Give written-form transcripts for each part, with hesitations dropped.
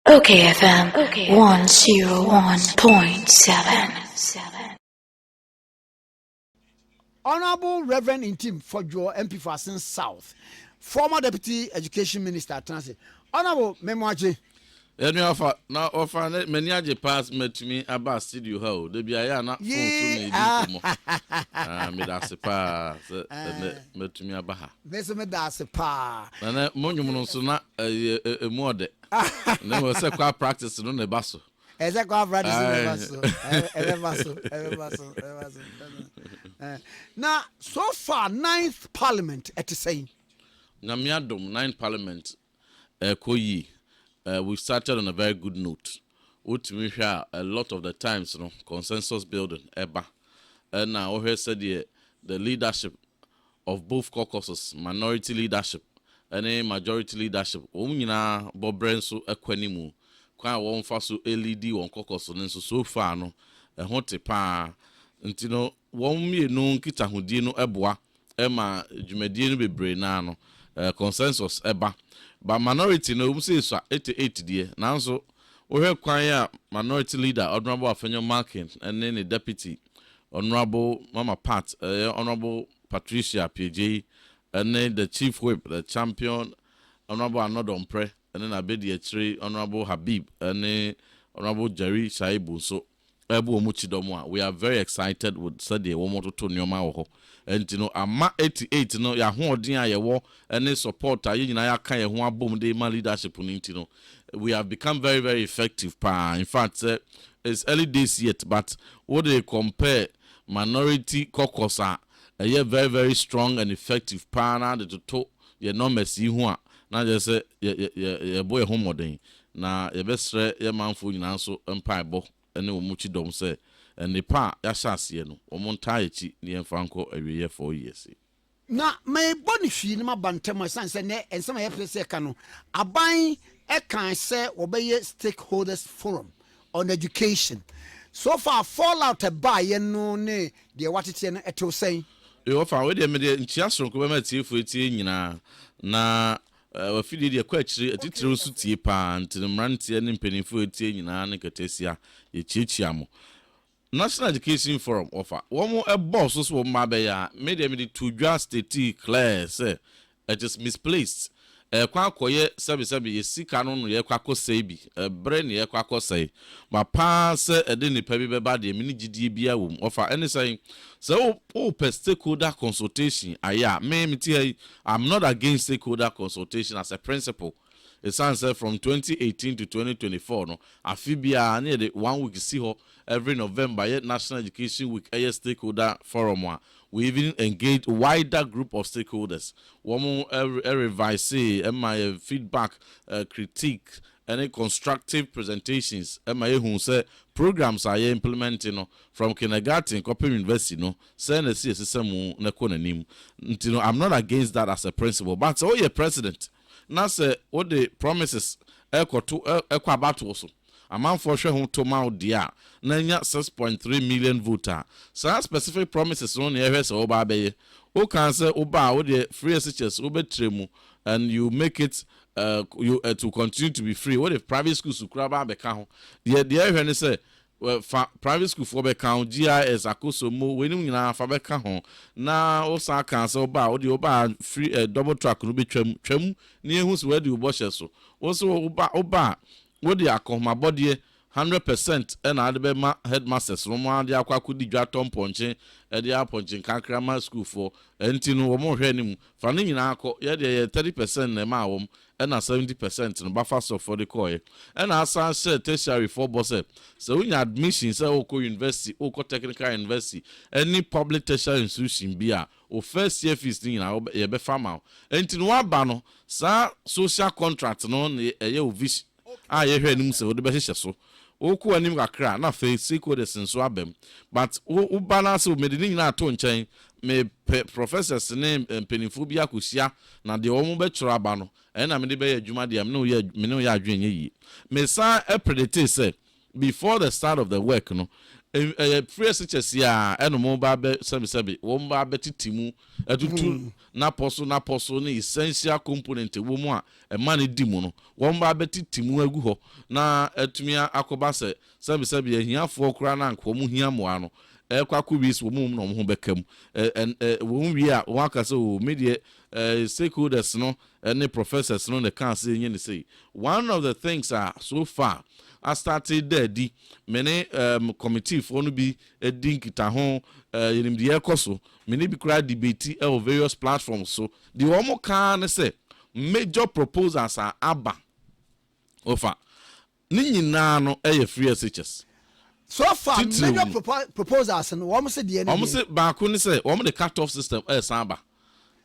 OKFM 101.7. Honorable Reverend Ntim Fordjour, MP for Asin South, former Deputy Education Minister, Transit. Honorable Memoaji. Offer many aje pass met me about studio how de bia na phone so na me da se pa met me abaha Me da se pa na monwum no so na emu ode na we say kwa practice no na baso eze kwa practice no baso now so far 9th parliament at say na me adom 9th parliament koyi. We started on a very good note. We hear a lot of the times, consensus building, and now we said the leadership of both caucuses, minority leadership, and majority leadership. Omina Bobrenso Equanimu, kwa one faso LED one caucus, and so far no, a hote pa, ntino one me no kita hudino ebwa, ema jumedino be brainano, consensus But minority no say so 88 there. Now so we have choir minority leader Honorable Afenyo Markin and then the deputy Honorable Mama Pat, Honorable Patricia PJ, and then the chief whip, the champion Honorable Anodon Pre, and then Abedi Etri, Honorable Habib, and then Honorable Jerry Shaibu. So we are very excited with Sunday one more to Nyoma. And ama 88 no ya hoodin ayewo any support ayi nyina ya kan ye ho abom de ma leadership no we have become very very effective pa. In fact it's early days yet, but what they compare minority caucus are very very strong and effective pa na de to ye no mercy ho a na just say ye boy ho modern na ye besre ye manfo nyina so empaibo ene omuchi dom say and the pa yashasiye no omontayechi ni emfanko awiye 4 years na me bonifi ni mabantema sanse ne ensema ye pese ka no aban e kan se obeye stakeholders forum on education so far fallout by no ne de watete no eto sen e ofa we de me de nchiaso ko be matiefo etie nyina na wafidi de kwa akire atitire so tie pa ntinimrantie ne mpanifo etie nyina ne katesia ye chichiamo National Education Forum offer. One more a boss was what my bear made me to just state clear, say it is misplaced. A quack service ye see canon ye quacko sabi, a brain ye quacko say. My pa say a dinner pebby body, a mini GDBA womb offer any saying. So, per stakeholder consultation, I'm not against stakeholder consultation as a principle. It's answered from 2018 to 2024. No, I feel be near the 1 week see her every November. Yet National Education Week, a stakeholder forum. We even engage wider group of stakeholders. One more revise, my feedback, critique, any constructive presentations. My who say programs are implementing from kindergarten, copy university. No, send a system. I'm not against that as a principle, but oh, yeah, president. Now say what the promises echo about also. A man for sure who to mount dia nanya 6.3 million voter. So specific promises on the areas of Obabe. O can say Oba or the free SHS Obetremu and you make it you to continue to be free. What if private schools to grab a account? The area say well, private school for account GIS akoso mo wenu nyina fa beka ho na o sa kan se oba o de oba free double track no be twam ni ehun so we de obo hye so o so oba wo de akoma body 100% and adebema headmasters no mo ade akwakodi dwatom ponche e de aponche kankrama school for enti no wo mo hwe nim fa ne nyina akọ ye de 30% na ma wom and 70% no buffer so for the coy and as I said tertiary for boss so when admission say oko university oko technical university any public tertiary institution bia o first year fees ni na ye be farmer enti no aba no sa social contract no ye o vision ye hwe nim say o de be hye so oko anim kakra na fe stakeholders nso abem but o balance o medini na to nchen me professors name penifo bia kosia na de omo be choro aba no na me de be adwuma de me no ya adwenye yi me sa predict say before the start of the work no free SHS ya eno mo ba be sebi wo ba be titimu etutu na poso ne essential component wo mu a e ma ne di mu no wo ba be titimu agu ho na etumia akoba sebi ahiafo kura na nko mu hia mo ano kwakuwis wo mu no mo ho bekam wo wi a wo aka se o media stakeholders no and professors no the can say you say one of the things are so far I started there the many committee for no be a dinkita ho in the ekoso many be cry debate of various platforms so the omo can say major proposals are aba ofa ni nyina no free SHS so far major proposals and almost say the almost say back when say the cut off system samba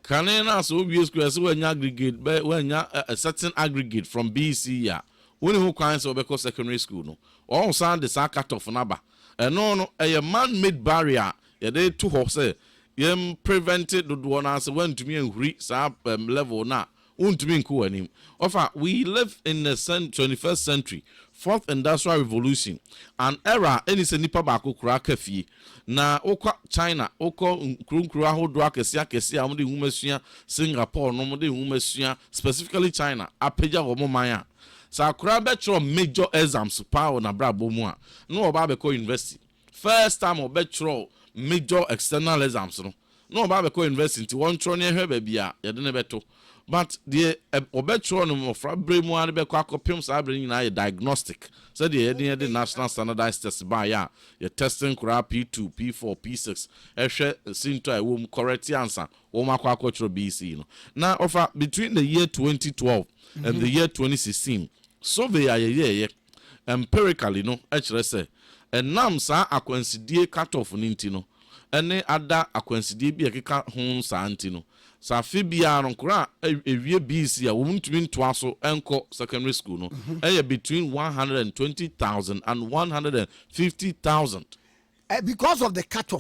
can na so obvious square so when aggregate when a certain aggregate from BC ya when who can so because secondary school no all sound the cut off number and no a man made barrier ya they two horse yem prevented the one answer when to me and reach level na untumi nko anim offer we live in the 21st century fourth industrial revolution an era any se nipa ba ko kura kafie na okwa China okọ nkrunkru ahodo akese amode humasua Singapore no mode humasua specifically China apeja wo man sa kura be tro major exams pa na brabo mu a no oba be ko university first time oba tro major external exams no oba be ko university nti won tro ne hwe ba bia ye de ne beto but the obetro no fra bremu an be kwa kopim sa bre nyina ye diagnostic so the national standardized test by ya testing kura P2 P4 P6 ehwe sinto I wom correct answer wo makwa akotro BC no now offer between the year 2012 and the year 2016 survey ye empirically no ekere say enam sa akwansidie cut off ninti no ene ada akwansidie bi ekeka ho sa anti no sa fibia no kura ewie BC a wontumi ntoa so enko secondary school no between 120,000 and 150,000 because of the cut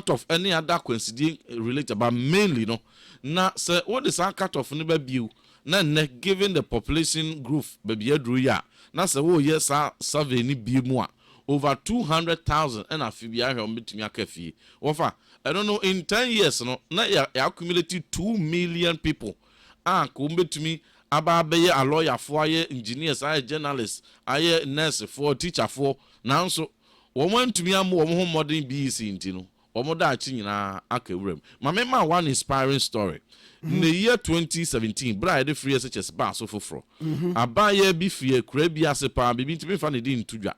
off any other coinciding related but mainly no na say what is our cut off no be biu na given the population growth baby adru ya na say wo yes survey ni bi mu a over 200,000 and afibia hwe ombetumi akafie wofa I don't know in 10 years no na ya accumulated 2 million people ko ombetumi aba be a lawyer for aye engineers aye journalists aye nurse for teacher for now so woman to me am wo ho modern BC ntino wo da chi nyina akawrem ma one inspiring story in the year 2017 bride free SHS ba so foforo abaye bi fie kura bi asepa bibi ntimi fa ne di ntudwa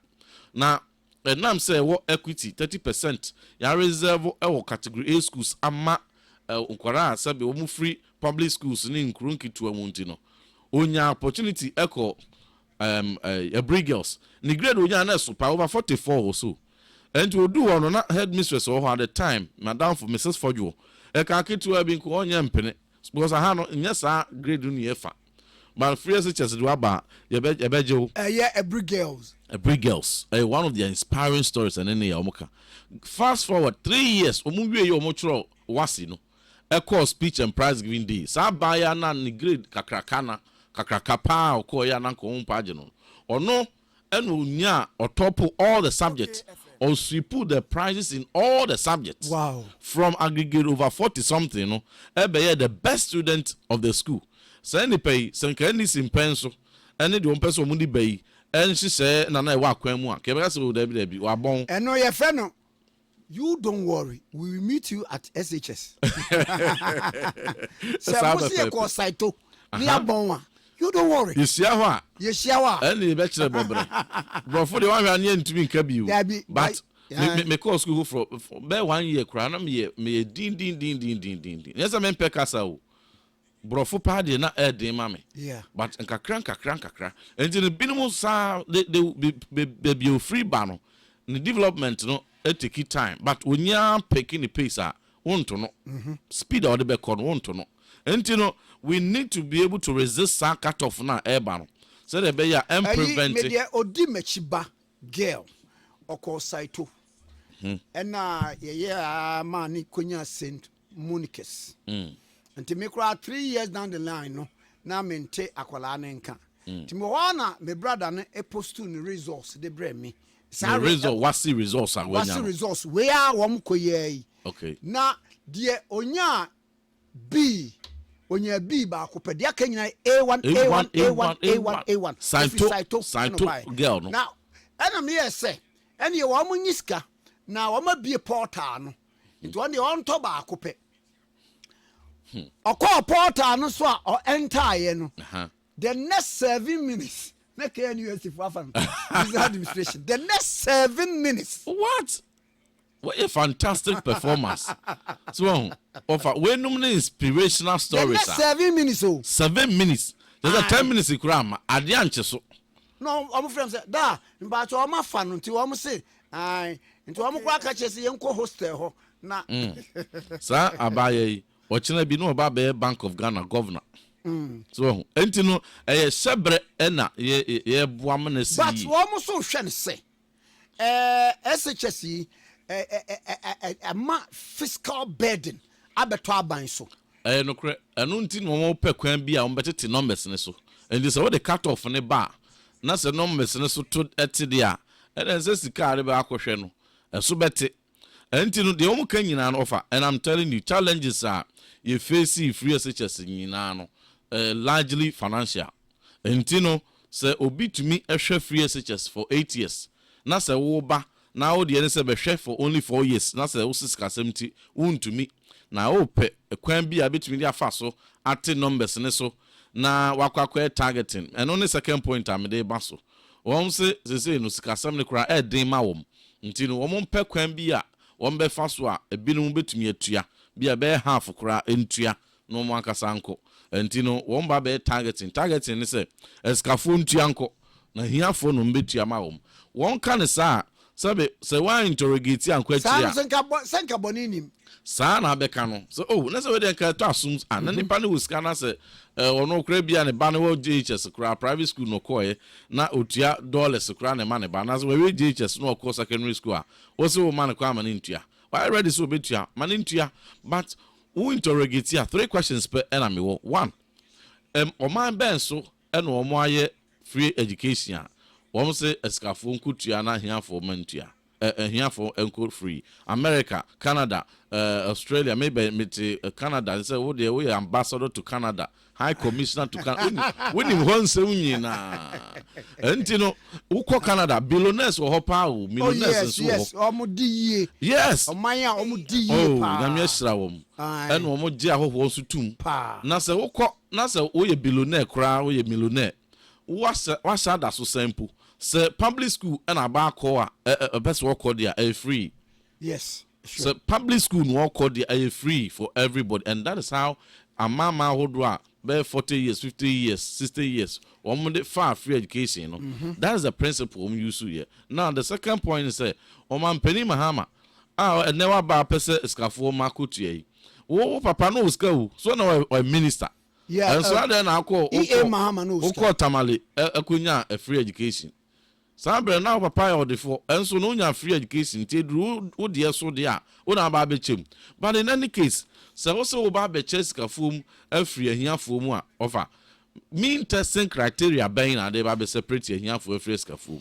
na enam say what equity 30% ya reserve e category A schools ama nkwara sabe wo mu free public schools ni nkurunkitu amunti no onya opportunity echo a girls ni grade onya na so pa over 44 or so and to do one na headmistress or at the time madam for Mrs. Fordjour e ka kitu abi nko onya mpene because aha no nya sa grade no yefa but free SHS do aba ye beje every girls one of the inspiring stories and any omoka fast forward 3 years omuwie ye omochro wasi no echo speech and prize giving day sa baya na ni grade kakraka pa okoya na nko mpaje no ono eno nya otop all the subjects or sweep the prizes in all the subjects. Wow. From aggregate over 40 something no the best student of the school so any pay sankani simpenso any the one person mundi bay and she say na wa kwan mu a kebeka so debi wa bon eno ye fe no you don't worry we will meet you at SHS so we see ko saito ni abon you don't worry you see how any be chere bobre bro for the one hwan ye ntumi nka bi but me call school for be 1 year kra na me din yes me pekasa o brofo party na edin mame but nkakra enti binum sa they be free ban no development no take time but onya picking the pace won't no speed or the back on won't no enti no we need to be able to resist sa cut off na airban so they be and prevent media odi mechiba girl oko saito ena ye mani konya St. Monica's nti me kura 3 years down the line no na mente akwala na nka nti me wana me brother no e post to the results de bre me The result wasi results are wasi results we are wom koye. Okay. Na die onya B onya B ba ko pede aka nyina A1 Saito girl no. Now ena me say ene wo mo nyiska na wo ma bie portal no. Nti on de on to ba ko pe. Okọ portal no so a enter no. The next 7 minutes na KNUST for afan. This administration. The next 7 minutes. What a fantastic performance. So, offer when no inspirational stories. The next 7 minutes. 7 minutes. There's a 10 minutes gram. Adianche so. No, I'm friends say da, mba cho ma fa no nti wo mo say, ai, nti wo mo kwa ka che se yenko hostel ho na. Sa abaye, o china bi no ba be Bank of Ghana governor. So, enti no sebre na ye boam na si. But wo mo so hwe ne say, SHS fiscal burden abeto aban so. No kre, anu nti no mo pe kwan bi a mo betete numbers ne so. And so what the cut off ne ba. Na se numbers ne so to eti dia. And say sika re ba akohwe no. So bete. Enti no de omo kan nyina no offer. And I'm telling you challenges are you face free SHS nyina no. Largely financial. Enti no say obi to me ehwe free SHS for 8 years. Na se wo ba na wo de ne se be hwe for only 4 years. Na se wo sika 70 to me. Na wo pe kwan bi a betumi dia fa so ate numbers ne so. Na wakwakwa targeting and only second point am dey baso won say no sikasam ne kura den ma wom nti no won pe kwan bi a won be fa so a ebinum betumi atua bi a be half kura entua no mo akasa nko nti no won ba be targeting ne say eskafo ntua nko na hiafo no mbetua ma wom won ka ne sa sabe say why interrogate anko atia senka boninim sa na beka no so na say we dey ka to asum na nipa ne wuska na say ono kra bia ne ba ne wo JHS kra private school no koye na otua dollars kra ne ma ne ba na so we JHS no ko secondary school a wo se wo ma ne kwa ma ne ntua why ready so betua ma ne ntua but who interrogate here 3 questions per enemy wo 1 o man ben so e no mo aye free education a wo se eskafo nkutua na hiafo mantua here for enco free America, Canada, Australia, maybe Canada and say, oh, we are ambassador to Canada, high commissioner to Canada. When you want to na and you know, uko Canada, billionaires or hopa, millionaires. Yes, omudi. Yes, omaya omudi. Oh, namyesra wom. And omodia ho wonsu tum. Na se uko, na se we billionaire kra, we millionaire. What's that so simple? So public school and about call best work call there free. Yes. Sure. So public school no call there free for everybody, and that is how a mama hodwa be 40 years, 50 years, 60 years. One far free education, you know. That is the principle we use here. Now the second point is say, man penny mahama. Never ba pese eskafo makutie. Wo papa no ska so na a minister. Yeah. And so then I call Mahama no ska. Tamale akunya a free education. Sambre now papa or the for and so no nya free education te do wo de so de a wo na ba be chem but in any case say wo so ba be cheska fom afri ahia fom a offer mean testing criteria ben na de ba be separate ahia fo afri ska fom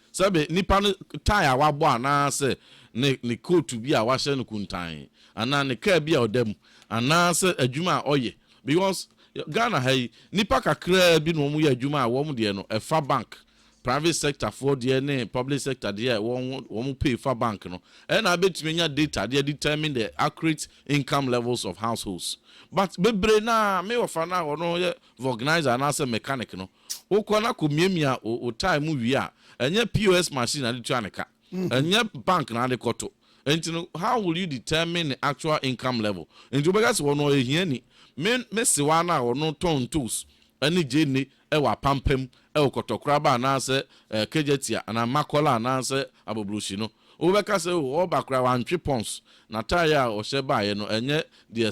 sabe nipa no tire wa bo ana say ne coat bi a wa hye no kuntan ana ne car bi a odam ana say adwuma oye because Ghana hay nipa kakra bi no mu ye adwuma a wo mu de no e fa bank private sector for the public sector there won't pay for bank no and I bet me data they determine the accurate income levels of households but bebre na me ofa na no organizer na say mechanic no ukona ko miemia o time wi a enye POS machine na de aneka enye bank na de koto enti how will you determine the actual income level enti begas wo no ehia ni me se wa na no ton tools ani jeni e wa pampem e okotokra ba na se kejetia na makola na se abobrushi no wo beka se wo bakra wa ntwe pons na taya o hye ba ye no enye de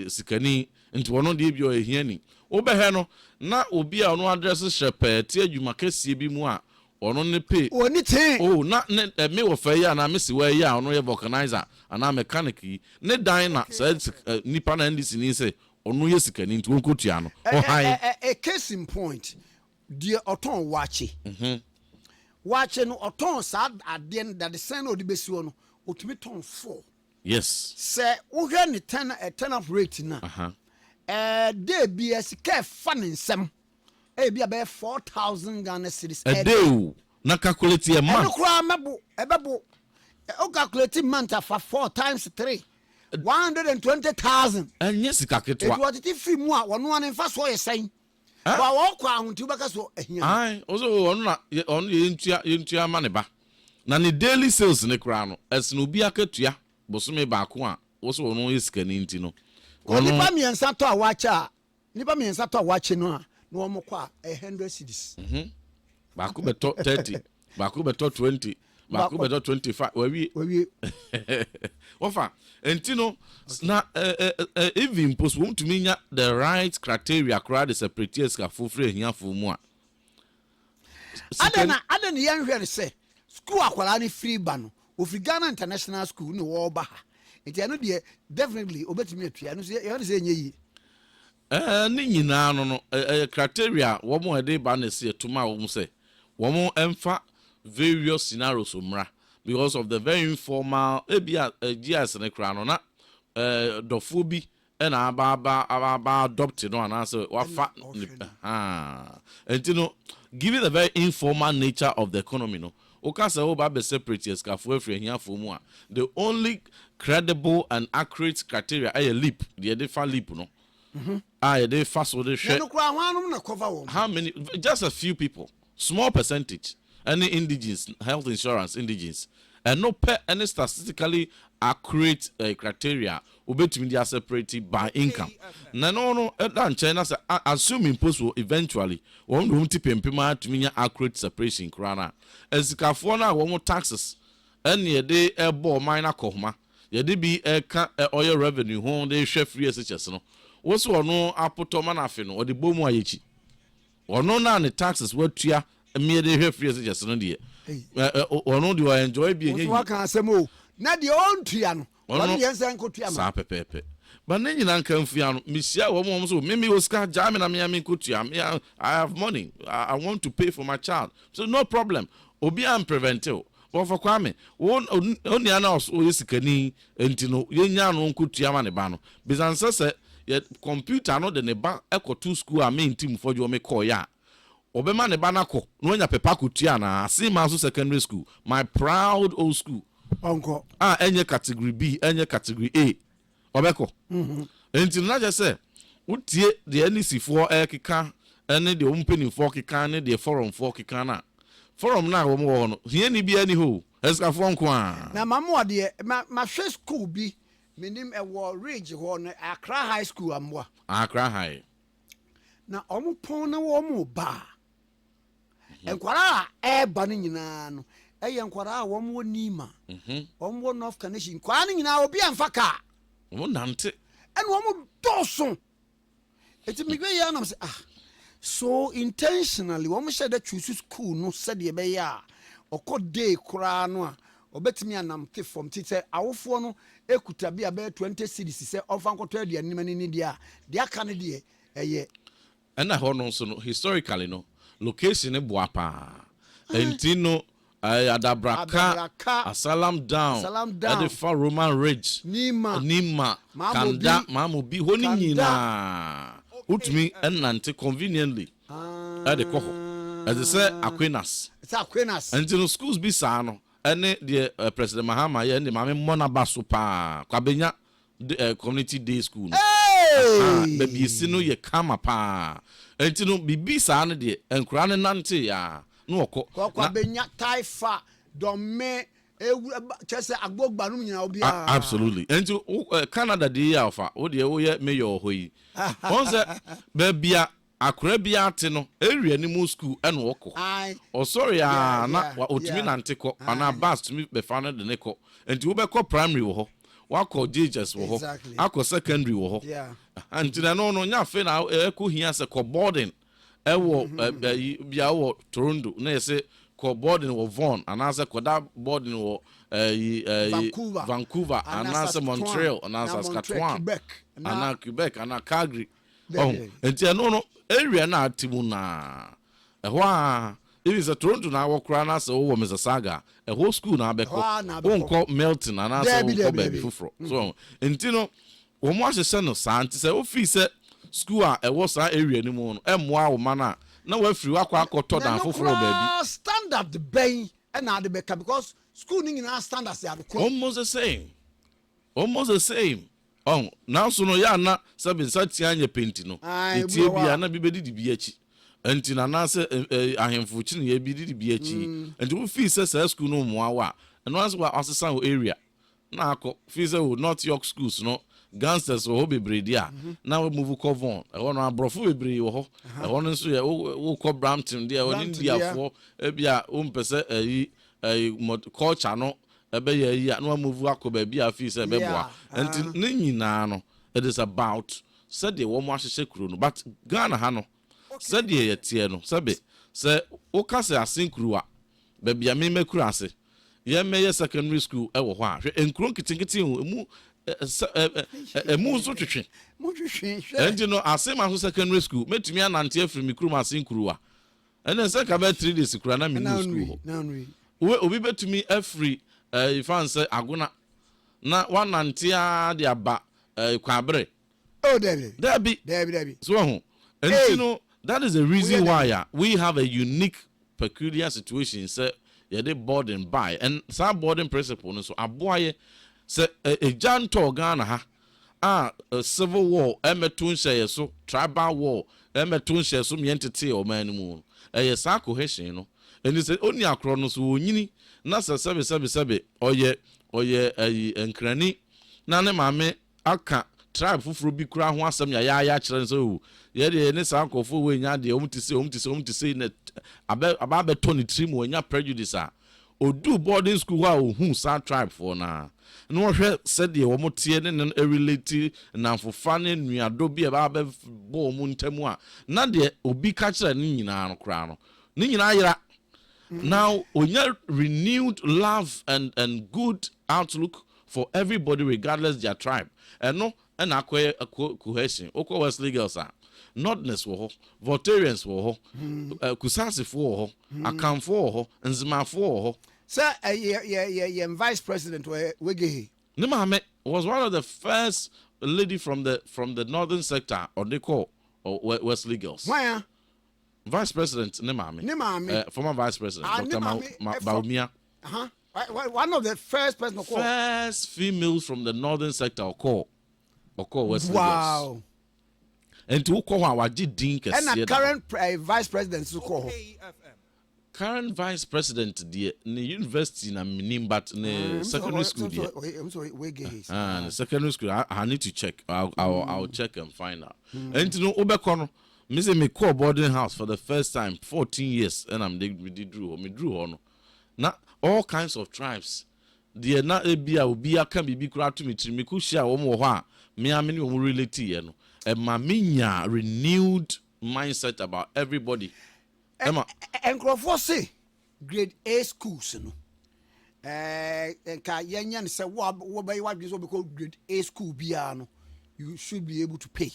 sikani nti wono de bi o ehiani wo be he no na obi a no address shepe ti adwuma kasie bi mu a ono ne pay oni tin na me wo fa ya na me si wa ya ono ye vulcanizer ana mechanic ne dan na se nipa na ndisi ni se onu ye sikani nti won kotua no a case in point dear oton wachi watching or ton sad at the end that the sign of the besuano or to be ton 4. Yes. Say, we got a turn up rate now. There be a care fun in some. Be about 4,000 Ghana cedis a day. Na calculate a month. Calculating month for 4 times 3. 120,000. And yes, it was it free more one in first way saying. Walk on to back so. I also on into money ba. Na ni daily sales ne crown as no be a ketua bosume baako a also no is caninti no. Nipa mi ensa to a watch a nipa mi ensa to a watch no a no mo kwa 100 cedis. Baako beto 30, baako beto 20. Baako beto 25. We Ofa entino na even post won to me the right criteria crowd the separatists ka fofre hia fo mu a. Adena yan hwe say school akwara ni free ba no ofri Ghana International School ni wo ba ha. Enti anu de definitely obetimi atua no say enye yi. Ni nyina no criteria wo mo ede ba na se etuma wo mo say wo mo emfa various scenarios umra because of the very informal GS ne kra no na dofo bi na aba adopt no and answer wafa entino given the very informal nature of the economy no okase wo ba be separatists ka fo afri ahia fo mu a the only credible and accurate criteria a leap the defa leap no they fast so they share how many just a few people small percentage any indigenous health insurance indigenous and no per any statistically accurate criteria obetumi dia separated by income no that China say assuming post will eventually won room tipempema to mean accurate separation krana esikafo na wo taxes and ye dey ebo minor kohma ye dey bi ka oil revenue ho dey hwe free SHS no wo so no apotoma na afi no o dey bomu ayechi ono na ne taxes watua me dey hwe free SHS no dey ono dey enjoy bi enye wo kan asemo na dey on tua no ono yensa nkotua ma sa pepepe ba na nyina nkan fia no misia wo mo so me Oscar jam na me nkotua I have money I want to pay for my child so no problem obi am preventive but for kwame oni ana o yesikani entino yenya no nkotua ma ne ba no bizanse se computer no de ne ba ekoto school a me Ntim Fordjour me call ya obema ne ba nako no nya pepa kotua na Asima so secondary school my proud old school onko enye category B enye category A obeko enti na je se utie de NC for ekeka ene de ompeni for keka ne de forum for keka na forum na wo mo no hie ni bia ni ho eska for nko a na mamo de ma hwe school bi menim ewo ridge ho no Accra High School amwa Accra High na omupon na wo mo ba enkwara eba no nyina no enkwara wo mo nima wo North Connection kwa no nyina obi amfaka wo nante en wo mo doso eti migwe ya na say so intentionally wo mo shede choose school no said ye be ya okodey kura no a obetimi anamte from tite awofo no ekuta bia be 20 cities se ofa nkoto aduanim ani dia de aka ne de eye ena ho no so no historically no location e boapa entino Adabraka Asalam down at the far Roman Ridge Nima Kanda Mamubi honi nyina utmi enante conveniently at the koho as they say Aquinas it's Aquinas entino schools bi sa no ene the President Mahama ye ne mame mona baso pa kwabenya community day school baby sino ye kama pa entino bibi sa ne de enkura ne nante ya no kwa benya taifa dome chese agbogba no nyina obi absolutely entino Canada dey alpha wo de wo ye mayor hoyi onse babia Akra bia ate no area ni mu school ene woko sorry na otumi nante ko ana bus tumi be fa no de ne ko enti wo be ko primary wo ho wako JHS wo ho akọ secondary wo ho antina no nya fe na eko hia se ko boarding ewo bia wo Toronto na yese ko boarding wo Vaughan anase ko da boarding wo Vancouver anase Montreal anase Saskatchewan ana Quebec ana Calgary enti no area na atimu na ehwa if it's a Toronto na walk around as oh Mr. Saga a whole school na beko won't call Melton and as baby fufro so ntino wo mo ahye no santi say office school a e was area ni mu no emwa wo mana na wa free akwa akoto dan fufro baby standard the bay and na the beka because school ni na standards they are almost the same oh now so no ya na sabi sati anya penti no etie bia na bibedi di bia chi enti na na se ahemfo chi na ye bi di bia chi enti wo fee se school no mo awa and once we asesa area na akọ fee se North York schools no gangsters wo bebre dia na we move Covon e ho no abrofo bebre wo ho e ho no so ye wo kọ Brampton dia wo India fo e bia wo mpese culture no ebe ye yi na move akọ ba bia fee se beboa enti ne nyina no it is about said the wo mo ahye kuro no but Ghana ha no said the ye tie no sabe se wo ka se asinkuru a ba bia me makuru ase ye meye secondary school e wo ho a hwe enkuro kitinkiti emu emu so twetwe enti no asema so secondary school metumi anante afiri mikuru asinkuru a ene se ka ba 3 days kura na me school we obi betumi afiri ifanse aguna na wanante a de aba kwabre oh Debbie so ho enti no that is the reason why we have a unique peculiar situation say yeah they boarding by and some boarding principle no so aboye say a janto Ghana ha a civil war emetun share so tribal war emetun share so mientity o man mu sa cohesion no and he say oni akro no so onyini na sabe oye enkrani na ne mame aka tribe fufuro bi kura ho asem ya kire so ye de ne sa akofo we nya de omtise na aba to ni trim we nya prejudice a odu boarding school ha ohu sa tribe for na no hwe said ye wo motie ne relate na fofa ne nuado bi aba bo mu ntamu a na de obi ka kire ne nyina no kura no ne nyina yira now onya renewed love and good outlook for everybody regardless their tribe and no and akwe cohesion okwa Wesley girls are notness wo ho Voltarians wo ho kusasifo wo ho akamfo wo ho nzimafo wo ho sir vice president Wegehe Nimame was one of the first lady from the northern sector or they call Wesley girls why vice president Nimame former vice president Dr. Baumia one of the first females from the northern sector or Wesley wow girls. And to call our din and current vice president to call current vice president the university na minim but the secondary school there. I'm sorry the secondary school I need to check I'll check and find out and to know obekono me say me call boarding house for the first time 14 years and I'm drew on na all kinds of tribes the na ebia obi aka bibi kura to me trimi ku share wo mo ho a me ameni wo relate ye no e ma menya renewed mindset about everybody enkrofo say grade A schools no ka yenya say wo be what so because grade A school bia no you should be able to pay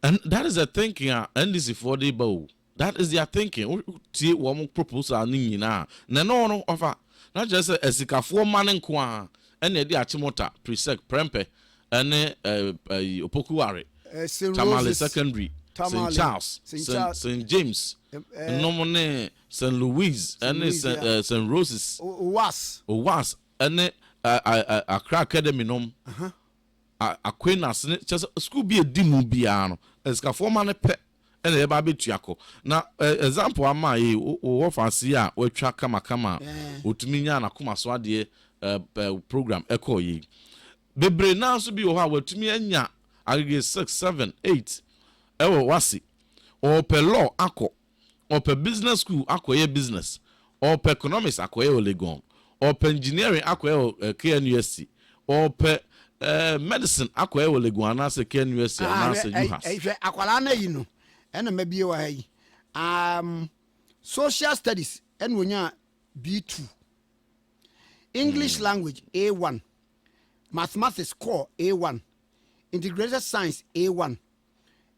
and that is the thinking and this is for the bow that is their thinking tie wo mo proposal ni nyina na no offer not just esikafo man nko a ene de achimota presec prempe ene opokuware Tamale secondary St. Charles St. James nomone St. Louis ene St. Roses Owas ene Accra Academy nom Aquinas ne school bi edimu bia no esikafo man pe ene eba betuako na example ama wo fancy a watwa kama otumi nya na koma so ade program eko yi bebre na so bi wo ha watumi anya agege 6 7 8 ewo wasi o pe law akọ o pe business school akọ ye business o pe economics akọ ye Legon o pe engineering akọ ye KNUST o pe medicine akọ ye Legon na se KNUST na se UHAS akwala na yi no ena mabie wa hayi social studies en wonya B2 English language A1 mathematics core A1 integrated science A1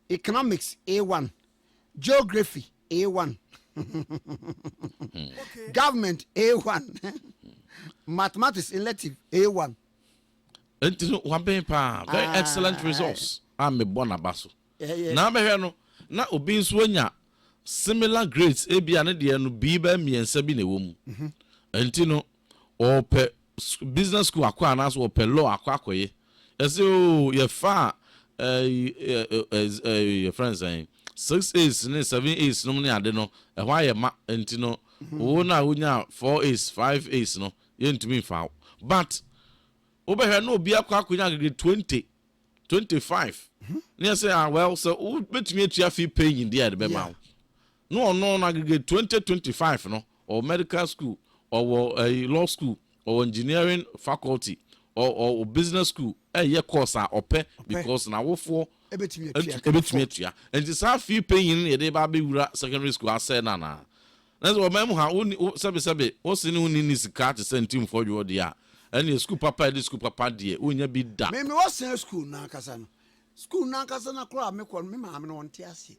economics A1 geography A1 government A1 mathematics elective A1 enti no waben pa very excellent results me bona baso na be hwe no na obi nso anya similar grades ebia ne de no bi ba miensa bi na wom enti no ope business school akwa na so ope law akwakoye ese o ye fa your friends saying 6 A's ne 7 A's no ne ade no e hwa ye ma enti no wo na wonya 4 A's 5 A's no ye ntumi fa but obehwe no obi akwakonya grade 20 25 ne say well so betumi atua fee paying there be ma no na grade 20 25 no or medical school or law school or engineering faculty or business school ye course ope because na wo for ebetumi atua and this half fee paying ye dey ba be wura secondary school ase na na so mem ha sebe wo se ne ni sika te Ntim Fordjour dia and school papa dey school papa dia onya bi da me wo se school na kasa no school na kasa na kro me ko me ma me no nte ase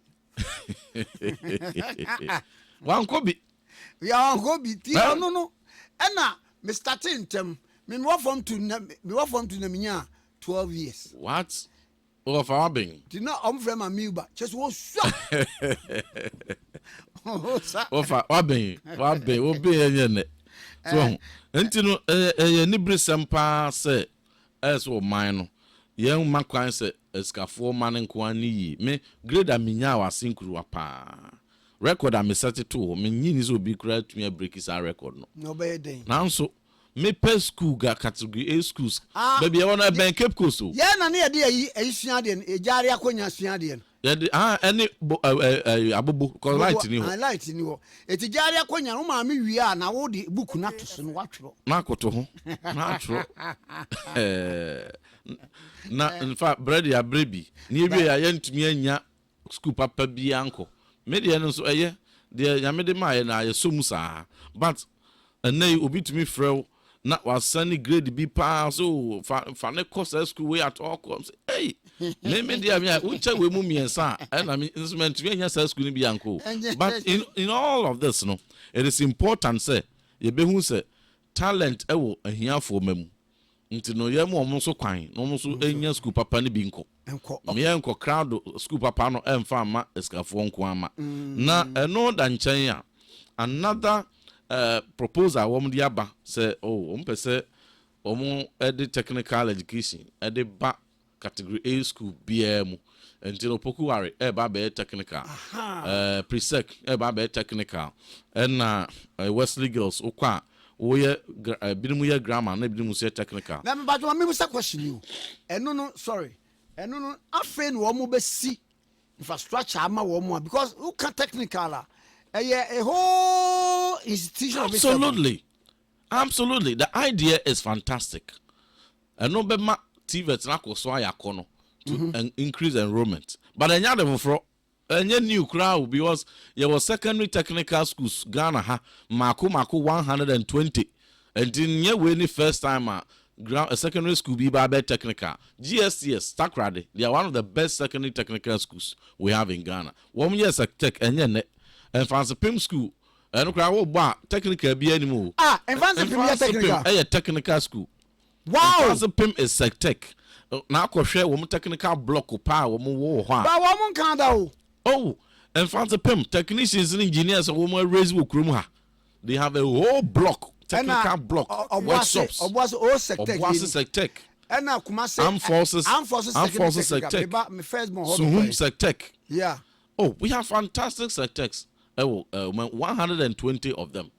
wan ko bi ya wan ko bi ti no ena me starting Ntim me form to na minya 12 years what o fa wabin ti na frame ma miuba just wo so o fa wabin wo be yenye ne so enti no ni brisem pa se eso man no yen makwan se eskafo man nko ani yi me grade aminya wa sinkuru pa record am set to me nyini so bi kura tumi break is a record no be den nanso me per school ga category A schools baby e wona ben Cape Coast so ye na ne ye de ayi sua de e jare akonya sua de ye de any abobo cause light ni ho light ni ho e ti jare akonya no ma me wi a na wo de book na to so no watwro na koto ho na atro na in fact bread ya brebi ni ewie ya yentumi anya school papa bi anko me de no so eye de ya me de ma ye na ye so musa but enay obi tumi frew na wasani grade bi pa so fa ne course school we at all comes hey me dia me ucha we mu miensa na me instrument we anya school ni bi anko but in all of this no it is important say ye be hu say talent e wo ahiafo mamu nti no ye mo so kwan no so enya school papa ni bi nko me enko crowd school papa no emfa ma eskafo nko ama na eno da nchen ya another proposal wom di aba say pese edi technical education edi ba category A school BM until opokuware ba be technical presec ba be technical and Wesley Girls okwa oye bidimu ye grammar na bidimu se technical na me ba me say question you no sorry no afen wo mo be si infrastructure ama wo mo because who can technical a whole institution. Absolutely. The idea is fantastic. And no be ma TVET na koso ayakono to increase enrollment. But enya de for enya new crowd because there was secondary technical schools Ghana ha mako 120. And in ye we ni first time a secondary school be ba technical. GSTS Takrade, they are one of the best secondary technical schools we have in Ghana. 1 year tech enya ne and fancy pim school and crowd ba technical be anymore and fancy pim technical school wow fancy pim is tech na akwohwe wo technical block pa wo wo ho ba wo mun kan da and fancy pim technicians and engineers wo mo raise wo krum ha they have a whole block technical block workshops obwas tech and now Kumasi armed forces tech me first born so whom tech yeah we have fantastic sectors 120 of them.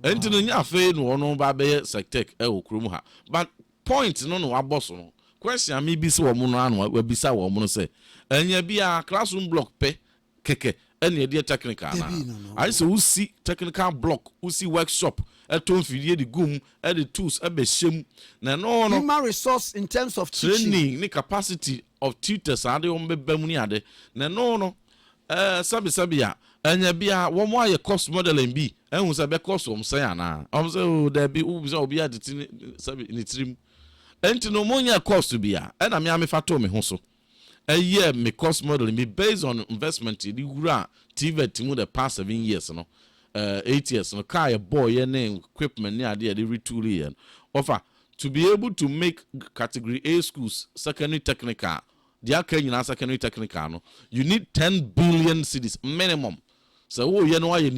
And in your faith, no baby sectec, krum ha. But point no abosso no. Question me be so woman we be sa woman say. And ye be a classroom block pe keke any dear technical. I say who see technical block, who see workshop, ton fidie the gum, the tools, be shame. Na no human resource in terms of training, the capacity of tutors are the ombe bemuni ade. Na no sabia anya bia wo mo aye cost modeling bi ehun se be cost om say ana say there be who be obi aditi sabi ni trim enti no mo nya cost bia na me amefato me ho so me cost modeling be based on investment di wura TVET mu the past 7 years no 8 years no car boy and equipment near the retool offer to be able to make category A schools secondary technical the secondary technical no you need 10 billion cedis minimum so you know you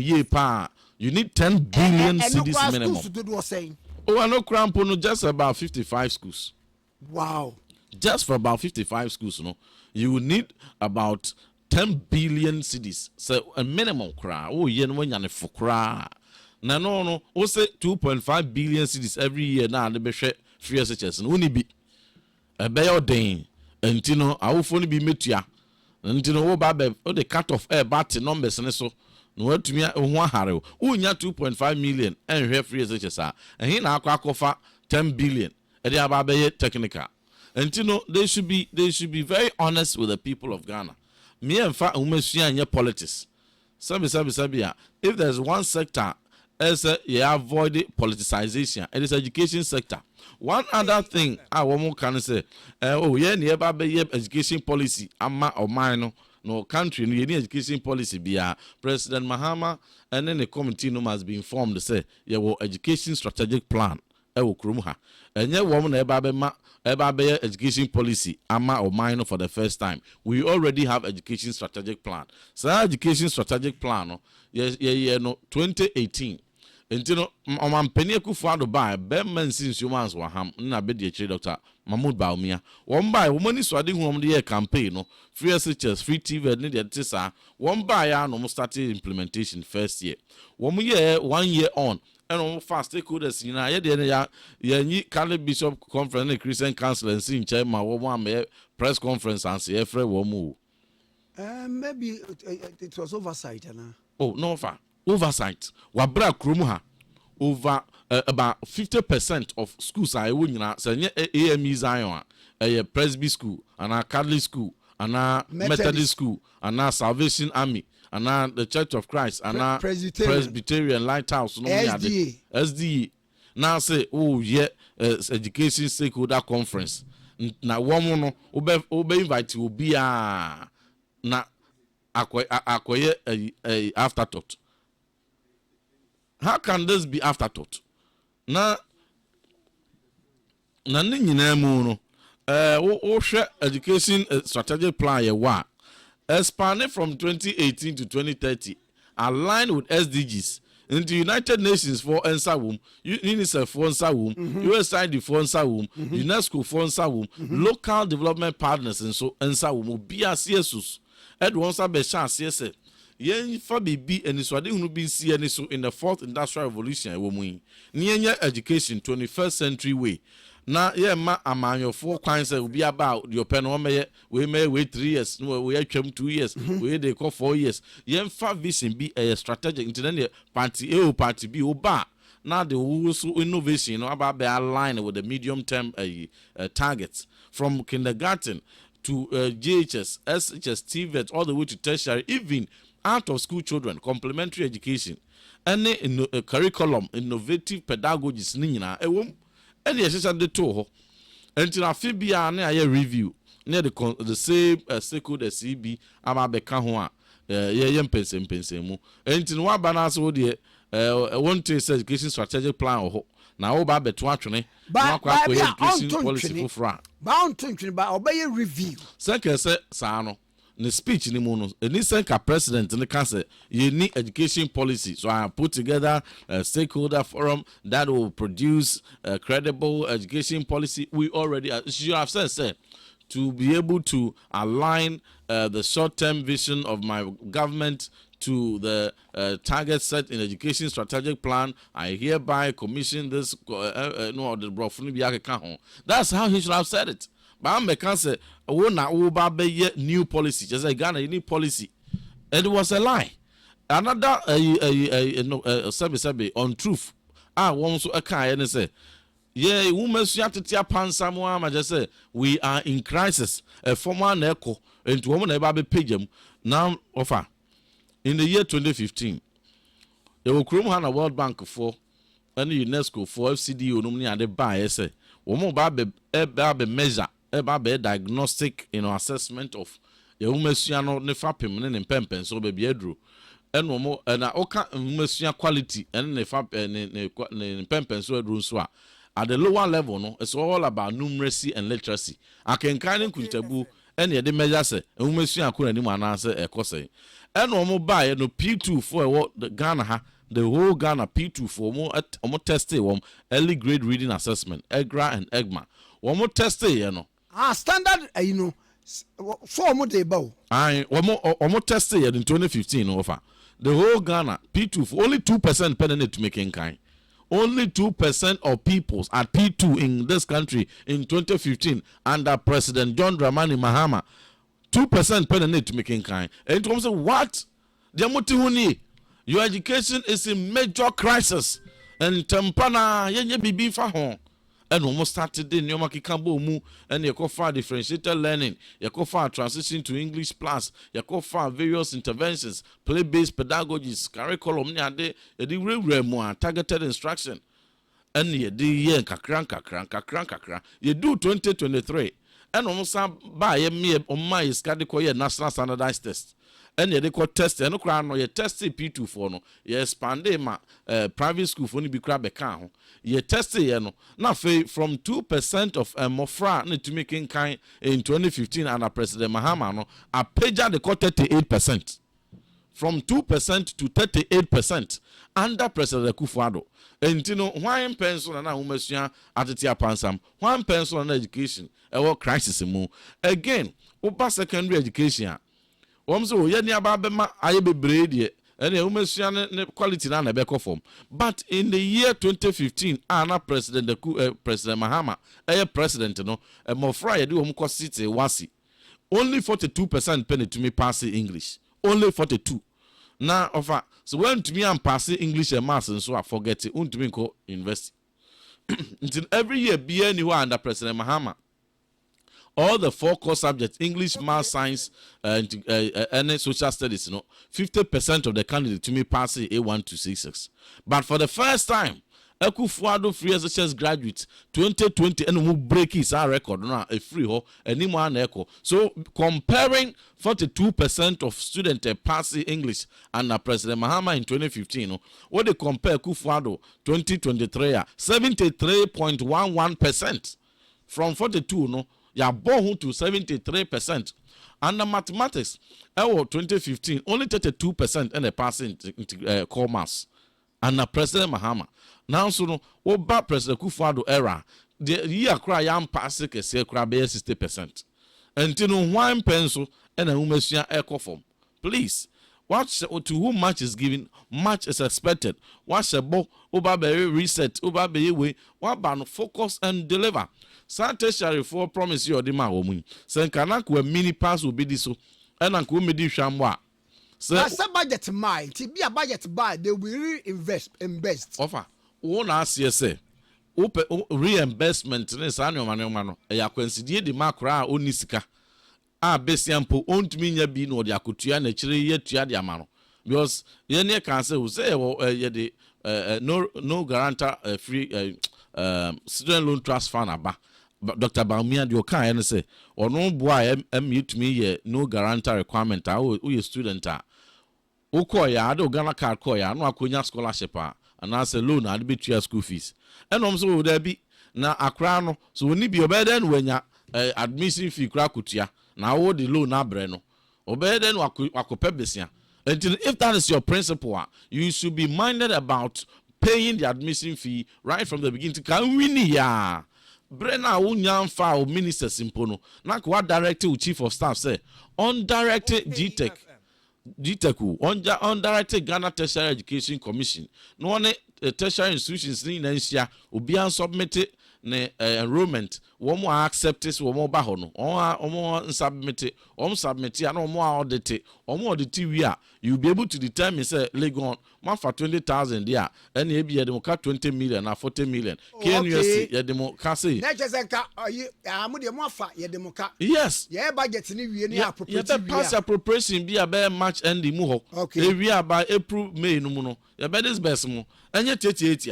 need 10 billion cedis minimum. Oh, I know Crampo just about 55 schools. Wow. Just for about 55 schools, you will need about 10 billion cedis. So a minimum cry. Oh, you know, for cry. No. We say 2.5 billion cedis every year now. The free SHS. And only be a bear day. And you know, I will only be met ya. And you know, the cut off air bat numbers and so. No to me one harrow. Unya 2.5 million and we have free SHS. And he now offer 10 billion. And they are technical. And you know they should be very honest with the people of Ghana. Me and fa umesuya politics. Sabi. If there's one sector as you avoid politicization, it is education sector. One other thing I want to say, nearby education policy ama or mine no country no any education policy be President Mahama and then the committee no must be informed say your education strategic plan will krum ha enye woman eba education policy ama or mine for the first time. We already have education strategic plan. So education strategic plan no 2018 Entino omampeni Akufo-Addo buy Bemen since humans were ham na be the Dr. Mahmoud Baumia. One buy woman so adi home the campaign no free SHS free TV need the tisa. One buy no started implementation first year. 1 year 1 year on and on fast stakeholders in ya Catholic Bishop Conference and Christian Council and see chairman one press conference and say every one maybe it was oversight Oh no fa oversight wabra krumuha over about 50% of schools are nyina say AME Zion a Presby school and a Catholic school and a Methodist school and a Salvation Army and the Church of Christ and a Presbyterian Lighthouse no SDA now say oh yeah education stakeholder conference na one no obe invite obi na akoye a afterthought. How can this be afterthought? Na ni nyina mu no wo hwe education strategic plan ye wa expanded from 2018 to 2030 aligned with SDGs into United Nations for Ensawum, UNICEF for Ensawum, USAID for Ensawum, UNESCO for Ensawum, local development partners and so Ensawum BRCSUS Edwon Sabesha CSS yen fa bibi eniswade hunu bi nsi eni so in the fourth industrial revolution wo mu ni education 21st century way na ye ma amanyofo kwan se obi aba the pen no meye we 3 years no we atwam 2 years we dey call 4 years yen fa vision bi a strategic internet party A or party B oba now the also innovation no about be aligned with the medium term targets from kindergarten to JHS, SHS, TVET, all the way to tertiary, even out of school children, complementary education, any curriculum, innovative pedagogies, nina, any essential de toho, until I feel be a review near the same stakeholder CB, Amabekahua, yem pensemu, until one balance would ye one taste education strategic plan or now about between education policy for bound to obey review. Second, Sano. The speech in the mono, and this president in the council, you need education policy. So I put together a stakeholder forum that will produce a credible education policy. We already, as you have said, to be able to align the short-term vision of my government to the target set in education strategic plan. I hereby commission this. That's how he should have said it. But I'm can say, "Oh, now new policy." Just like Ghana, you need policy, and it was a lie. Another untruth. One so a kind and say, "Yeah, women have to tear pants someone." I just say, "We are in crisis." A former echo into woman about page now offer in the year 2015. There were Krumhan a World Bank for and UNESCO for FCD only and the buy say, "Woman babe measure." About diagnostic assessment of the woman's nefa permanent and pempen so baby edru ɛno mo na oka mmasua quality ɛne ne fa ne pempenso aduru nso a at the lower level no it's all about numeracy and literacy akenkan ne kuntabu ɛne yɛde measure sɛ mmasua akɔ anim anaasɛ ɛkɔ sɛ ɛno mo bae no P2 for ɛwɔ Ghana ha the whole Ghana P2 for mo tested early grade reading assessment EGRA and EGMA mo tested no standard you know so mo dey bow mo tested in 2015 offer the whole Ghana P2 for only 2% pen to make kind. Only 2% of peoples at P2 in this country in 2015 under President John Dramani Mahama. 2% pen to make kind. And to say what? Your education is in major crisis. And Tampana yenye bibi fa hon. And almost started the new Makikambo mu and you far differentiated learning, you far transition to English plus, you far various interventions, play-based pedagogies, curriculum, more targeted instruction. And you do kakran. You do 2023. And almost buy me on my scadicoi national standardized test. And you call test and no you test P2 for no you expand ma private school for ni bi kra beka you test no na from 2% of mofra need to making kind in 2015 under President Mahama no a pager the 38% from 2% to 38% under President Kufuado. And you know why pencil na umasua atetia pansam why pencil na education e crisis mu again over secondary education so ye ni ababema aye bebre de ene umasua ne quality na be form but in the year 2015 ana President Mahama president no mofra ye de wo ko city wasi only 42% pen to me pass English only 42 na offer so when to me am pass English and maths so I forget it to me go university until every year be anywhere under President Mahama all the 4 core subjects English, math, science and social studies 50% of the candidates to me pass A1 to C6 but for the first time Ekufuado free SHS graduates 2020 and we break his record now a free ho anymore an echo. So comparing 42% of students passing English under President Mahama in 2015, what they compare Ekufuado 2023 73.11% from 42 no ya born to 73%. Under mathematics, 2015 only 32% and a passing core maths under President Mahama. Now so no oba President Kufuado era the year cry yam pass ke se cry be 60%. Until no one pencil and a umasua echo form. Please watch to whom much is given, much is expected. Watch a bo oba be reset, oba be way, what ban focus and deliver. Tertiary for promise you the ma woman. Sen kanak we mini pass will be this so and uncle medi shamwa. That's a budget mind. To be a budget buy, they will invest. Offer. One ask say reimbursement ne sa no mano e yakwansidie di makra onisika a besiampo ontumi nya bi no de akotua na kire ye tua de amano because ye ne kan say ye de no guarantor free student loan trust fund aba Dr. Baumia de oka ye say ono boa emutumi ye no guarantor requirement a o ye student a ukoya ade Ghana card koya no akonya scholarship a and as a loan I'd be your school fees. And also there be na akra no so we be obeden when ya admission fee kra kutia na wo the loan abreno obeden wakope besia until if that is your principle you should be minded about paying the admission fee right from the beginning to can win ya brena wunya fa o minister simpono na kwa director chief of staff say undirected GTech Diteku undirected Ghana Tertiary Education Commission. No one tertiary institutions in Nansia will be unsubmitted enrollment. One more acceptance, one more bahono, or more submitted, submitted, and more audited, or more the TV. You'll be able to determine, say, Legon, one for 20,000 there, and maybe a democat 20 million or 40 million. Can you see a democracy? Yes, yeah, budget in the pass appropriation be a bear match and the muho. Okay, we are by April, May, no mono. Your bed is best mo, and yet 88.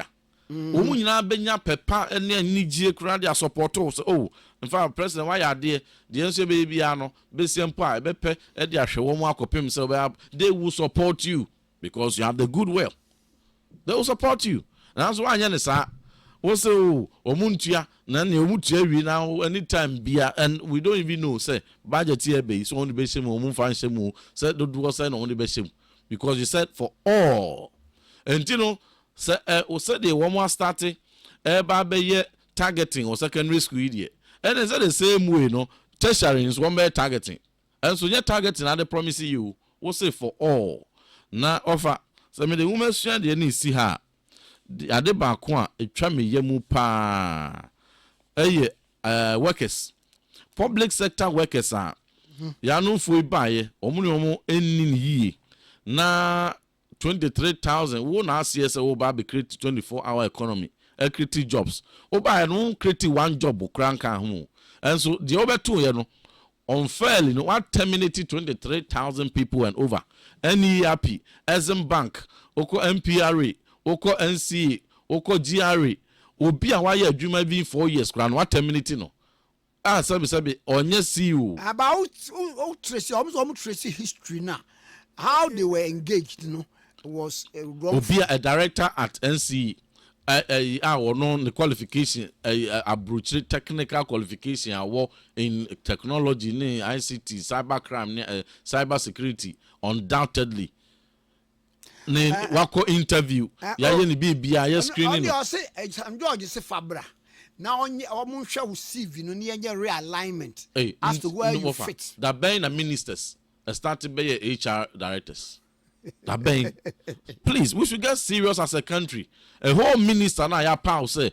Umuna benya pepa ene nijie kura dia support so in fact president why are there the answer baby ano besempo a bepe e dia hwe wo mu akopem so they will support you because you have the goodwill. They will support you. And that's why I say, also, omuntia, nani omutia we now anytime bia, and we don't even know, say, budget here base, only bashim, omun said, don't do sign only bashim. Because you said for all. And you know, say, said the one more starting, baby targeting or secondary school idiot. And it's the same way, no, tertiary is one better targeting. And so you're targeting, I promise you, we'll say for all. Now, offer, so me the woman share the any see her. The ade baako a etwa me yemu pa workers, public sector workers are ya no fo baye omo enni yiye na 23,000 wo na asie wo ba be create 24-hour economy create jobs wo ba no create one job kranka ho and so the obeto ye no unfairly no what terminated 23,000 people and over NERP, SM Bank, oko MPRA, oko NCA, oko GRA, obi a why adwuma bi 4 years kran what terminate no. Ah sabi onye see you. About trace almost trace history now. How they were engaged, you know, was wrong. Obi a director at NCA. The qualification, a technical qualification, in technology, ICT, cybercrime, cyber security, undoubtedly. Wako interview, screening. I'm George Fabra. Now, I'm sure we see realignment as to where you fit. That being a ministers, started by HR directors. Please, we should get serious as a country. A whole minister now ya power say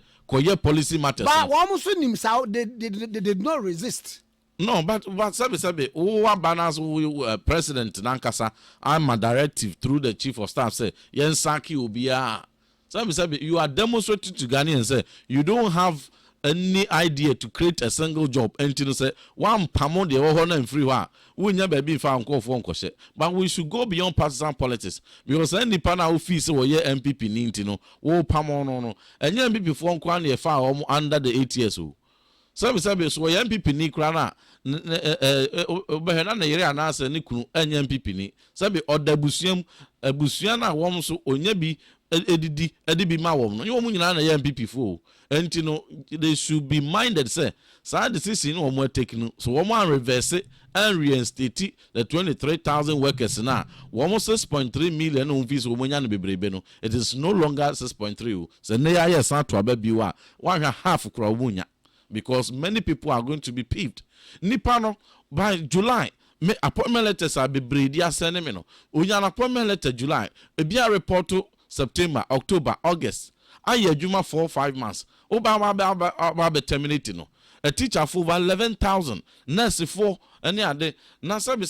policy matters. But almost himself they did not resist. No, but sabi who banners president nankasa I'm a directive through the chief of staff say yen saki obia. Sabi you are demonstrating to Ghanaians say you don't have any idea to create a single job and you say one pamon the honor and free wa we never be found call for uncle. But we should go beyond partisan politics because any panel office or ye MPP need no pamon no and ye MPP for uncle and far under the 8 years old. So we say so ye MPP ni krana obehena na yere anase ni kunu enye MPP ni sabi odabusuam abusuana wom so onye bi edibi ma wom no yo mu nyina na ye MPP fo enti no they should be minded say sa decision no mo take no so wo mo reverse and reinstate the 23,000 workers na wo mo 6.3 million on fees wo mo nya no bebrebe no it is no longer 6.3 so na ya yes to aba bi wa one half kro wo nya because many people are going to be peeved nipa no by July me appointment letters are be bredia send me no onya appointment letter July e bia report to September, October, August. I adwuma 4-5 months. Oba be terminated no. A teacher for over 11,000. Nurse for any other. Na sabi.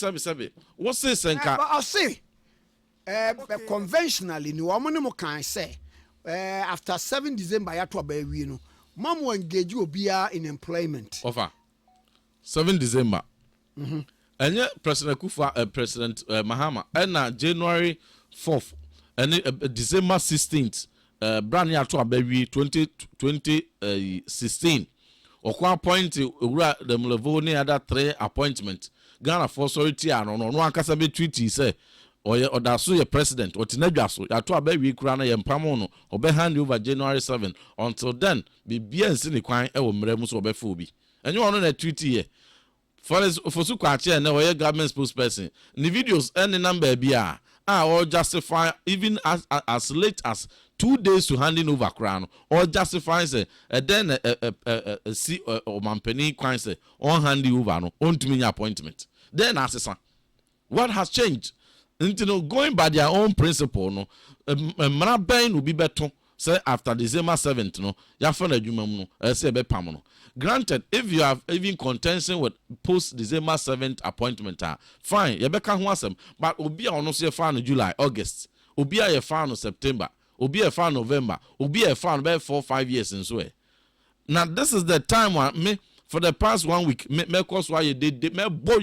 What say senka? I'll say. Conventionally, no woman mo can say. After 7 December, ya to be we no. Mom will engage you obia in employment. Offer 7 December. And yet President Kufa, President Mahama, and January 4th. And December 16th, brand new to baby 2016. Okwa appoint the Mlevoni other 3 appointment. Ghana for authority and no akasa be treaty say or that's your president or tinedwaso ya to baby krana ye mpamono or be hand over January 7. Until then, be bien sini kwan e wo mremu so be fobi. And you on na treaty here. For su kwache na we government spokesperson. Ni videos any number bia or justify even as late as 2 days to handing over crown or justify say then see or mampeni kwan say on handing over no on to me appointment then assessor what has changed into going by their own principle no mana ben will be better say after December 7th no ya fa na adwuma mu no say be pam no. Granted, if you have even contention with post December 7th appointment, fine, you be can want some, but obi a ono se fa no July, August, obi a ye fa no September, obi a fa November, obi a fa no be 4-5 years in so. Now this is the time when me for the past 1 week me cause why you did me bo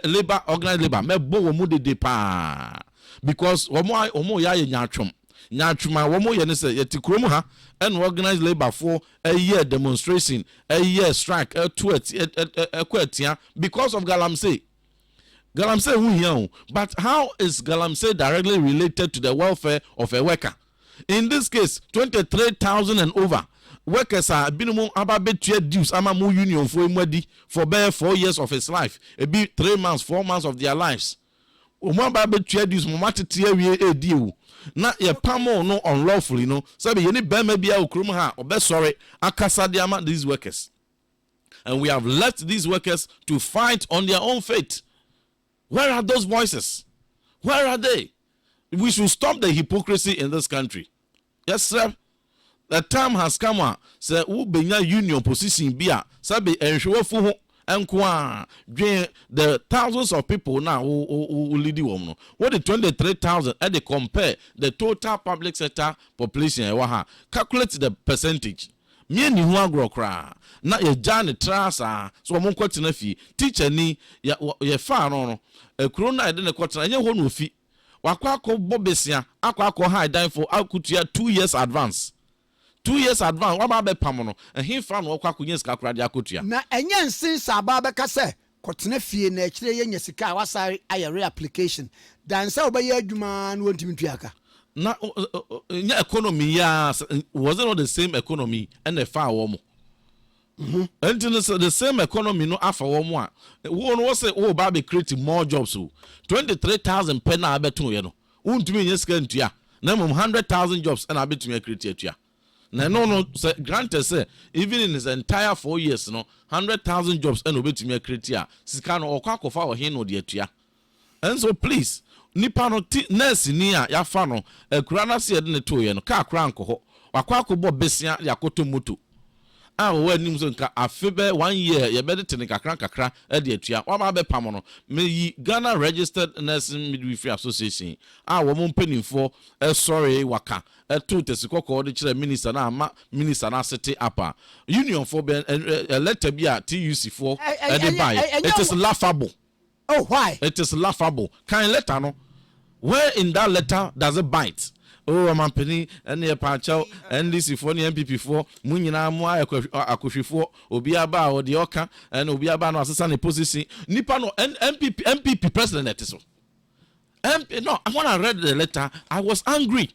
labor organized labor me bo wo mu de pa because omo ya ye nyatwom nyatwuma wo mo ye ne say yeti krom ha and organized labor for a year demonstration a year strike a tweet because of galamsey Galamsey who here, but how is Galamsey directly related to the welfare of a worker? In this case, 23,000 and over workers are minimum about dues amamu union for bare 4 years of his life. It be 3 months, 4 months of their lives. Dues deal. Na ye pamo no unlawfully no. Sabi yeni bema bia ukrum ha obe sorry akasa diama these workers. And we have left these workers to fight on their own fate. Where are those voices? Where are they? We should stop the hypocrisy in this country. Yes, sir. The time has come. Say, who be union position bia sabi ensure fu enkwa the thousands of people now who lead the woman. What the 23,000 and they compare the total public sector population. Calculate the percentage. Me ni hu agro kra na ye jane trasa so mo kwatina fi teacher ni ye fa no ekuro na de ne kwatena nye ho no fi wakwa akọ bobesia akọ high dine for akutua 2 years advance 2 years advance wa ba be pam no ehin fa no akọ akọ sika kra de akutua na enye nsin sa ba be ka se kwatena fie na ekire ye nya sika wasare aye reapplication dan se obaye adwuma no wontimi tuaka na economy ya was it not the same economy and the far warm and the same economy no afa warm a wo no say wo ba be create more jobs so 23,000 per na abeto ye no untumi nye sika ntua na 100,000 jobs and abetumi create atua na no say granted say even in his entire 4 years no 100,000 jobs and obetumi create a sika no okwakofa wo hin no de atua. And so please nipa no nurse ni a ya fa no akura na se de ne to ye no ka akura anko ho wakwa akobọ besia yakoto moto a wo anim so nka afebe 1 year ye be de tene kakra e de atua wa ma be pam no me yi Ghana Registered Nursing Midwifery Association a wo mo mpanimfo sorry waka to tesikoko de kire minister na ama minister na sete apa union for be letter bi a TUC for de buy it is laughable. Oh, why? It is laughable. Kind letter no. Where in that letter does it bite? Oh, I'm penny and the pacho and this for the MPP for Munina Mua Akushi for Obiaba or the Oka and Obiaba no assistant position. Nipano and MPP president that is so. No, when I read the letter, I was angry.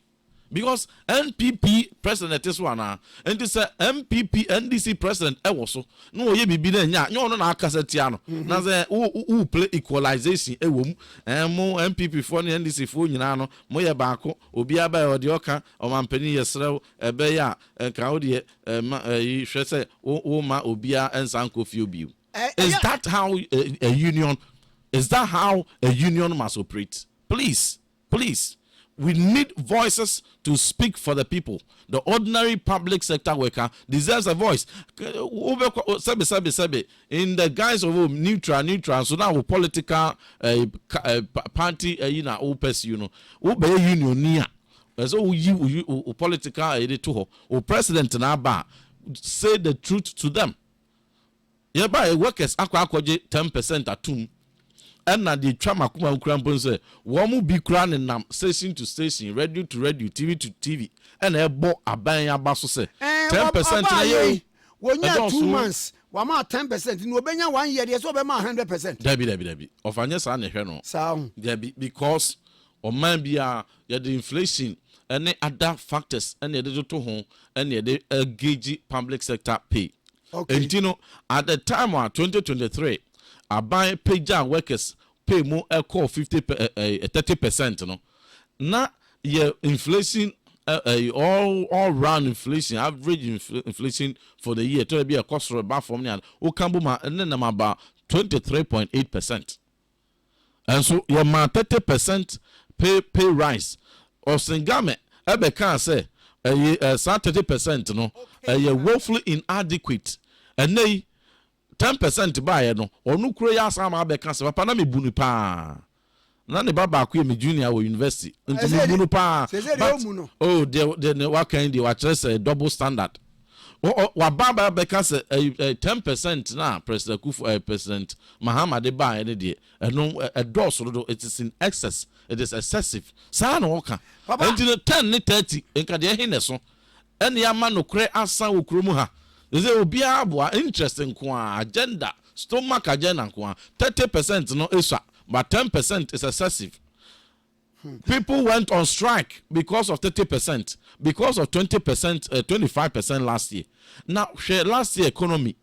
Because NPP president this one and this MPP NDC president also no ye be there nya no na akaseti ano na say who play equalization ewom mo MPP for the NDC for nyina no mo ye baako obi aba e ode oka o mampani yesrew ebe ya ka ode hwe say wo ma obia ensan kofi obi. Is that how a union must operate? Please we need voices to speak for the people. The ordinary public sector worker deserves a voice. In the guise of neutral, so now political party, pursue, union near. So you political president na say the truth to them. Hereby workers akwa 10% atum. And na the chama kuma ukrampo say womu bi kura ne nam station to station, radio to radio, TV to TV. And ebo aban aba so say 10% na ye wonya 2 months wama 10% no benya 1 year dey so be ma 100%. Debi ofanya sa na hwe no sa debi because o man bia ye the inflation and other factors and ye dey to ho and ye dey gauge public sector pay. Okay. And you know at the time of 2023 aban pay workers pay more equal 30% no na your inflation all round inflation average inflation for the year to be a cost about from there o kambo ma and then about 23.8%. And so your ma 30% pay rise or singame ebe can say 30% no woefully inadequate and they 10% buy no onu kuro ya asama be kan se papa na me bunu pa na ne baba akwa me junior wo university nti me bunu pa oh the what kind the what say double standard wa baba be kan se 10% na president Kufu president Mahama de buy ne de eno edorso do it is in excess, it is excessive sa na woka nti 10 ne 30 nka de he ne so ene ya ma no kure asa wo kuro mu ha. Is it interesting agenda, stomach agenda 30% no eswa but 10% is excessive. People went on strike because of 30%, because of 20%, 25% last year. Now, last year economy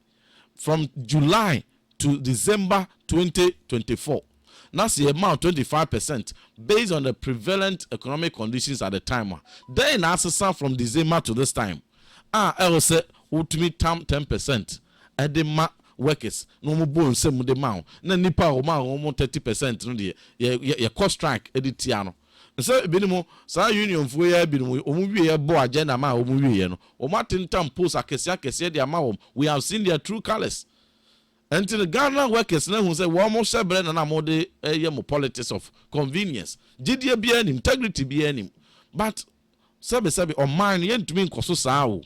from July to December 2024. That's the amount 25% based on the prevalent economic conditions at the time. Then assessment from December to this time. I will say ultimate term 10%. At the workers no more bone same the mount. Na nipa o ma 30% no de ye cost strike editia no. So binimu sa union fo ya binimu omu wie ye bo agenda ma omu wie no. O ma tentam post akese de ama we have seen their true colors. Until the Ghana workers now who say we almost say brand na more de politics of convenience. GDA be any integrity be any. But sabe on mine yentumi nkoso saa o.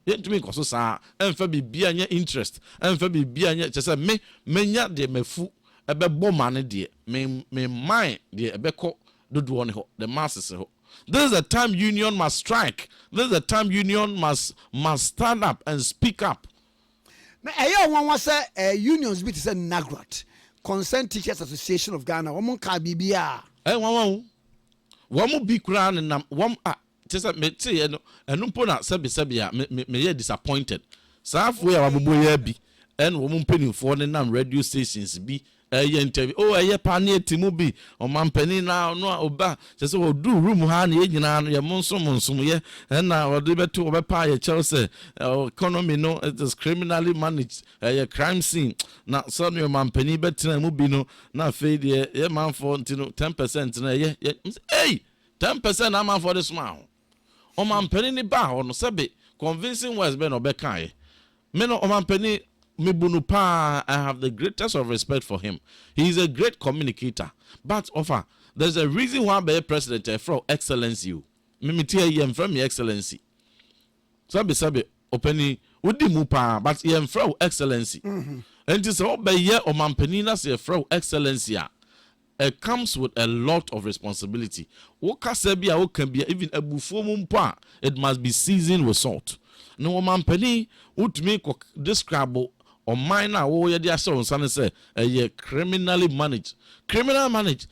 Yentumi nkoso saa emfa bibia anya interest. Emfa bibia anya chese me menya de mefu ebebo mane de me mine de ebeko dodo ne ho the masses ho. This is the time union must strike. This is the time union must stand up and speak up. Na one was unions bit is NAGRAT, Concerned Teachers Association of Ghana. One ka bibia. One be crown and one just me say no pona sabi me disappointed. Saf we are boy be and woman penny for the nam radio stations be interview. Oh, pioneer Timubi or man penny now no oba just do room hand ya monsom ye and now debate to oba Chelsea economy no it is criminally managed a crime scene. Now some your man penny better mubi no na fade ye man for 10% na ye hey 10% am for this man. O man penny ni ba no sabe convincing words be no be kai. Me no o man penny Mibunupa, I have the greatest of respect for him. He is a great communicator. But there's a reason why the president from excellency. Mimitia yem from your excellency. Sabi openi udi mupa, but yem from excellency. And it's all by year or mampenina say from excellency. It comes with a lot of responsibility. Woka sebia o can be even a bufomumpa. It must be seasoned with salt. No mampeni utmi describe or minor oh yeah dear so son say criminally managed. Criminal managed,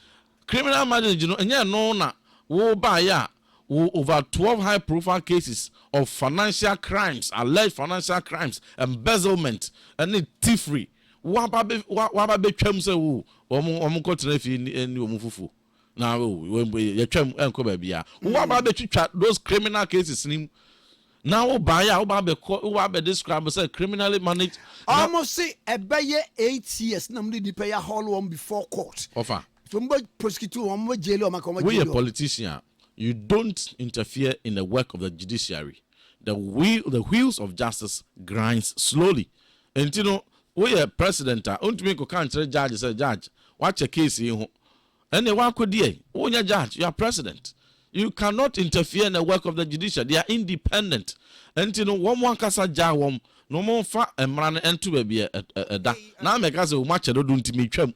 you know, and yeah no na wo ba ya over 12 high profile cases of financial crimes, alleged financial crimes, embezzlement, and thievery. Waba be twam say wo omo kontena fi ni omo fufu. Na we twam enko ba bia. Waba be twitwa those criminal cases nim. Now, Oba describe as criminally managed. Almost say a baye 8 years. Namely, the pay a whole one before court. Offer. Somebody prosecute one more jail or we a politician. You don't interfere in the work of the judiciary. The wheels of justice grinds slowly. And you know, we a president. Don't make a country judge say judge. Watch a case you. And the one could be. Oh, you judge. You are president. You cannot interfere in the work of the judiciary. They are independent. And you know, one kasa jawom no more fa emran entu baby da. Na make us o match do ntimi twam.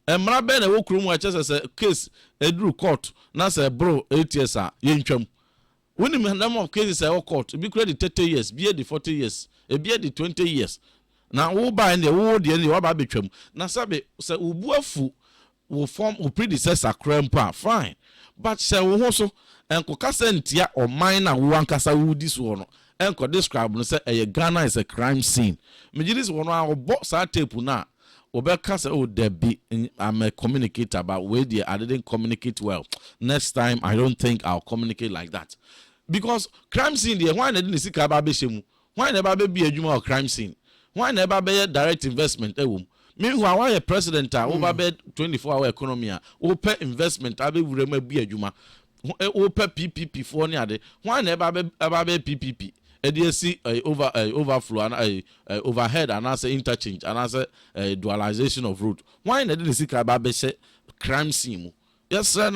Emra be na wo krum wa chese say case edru court na say bro 8 years a ye ntwam. When the number of cases are court, be credit 30 years, be the 40 years, be the 20 years. Now wo ba in the wo de ni wo ba betwam. Na sabe say ubuafu will form will predecessor crime pa fine. But say wo so enko kasa ntia or minor wo ankasa wo dis wo no enko describe no say Ghana is a crime scene. Me this one a bo sa tape na obeka say oh there be I'm a communicator about where I didn't communicate well. Next time I don't think I'll communicate like that. Because crime scene there why na dey sika ba be shemu. Why never be adwuma or crime scene? Why never be direct investment ewom? Meanwhile, why a president over bed 24-hour economy, open investment, I be remember be a juma, open PPP for any other. Why never be PPP? ADC overflow and overhead and answer interchange and answer dualization of route. Why not the sick about crime scene? Yes, sir.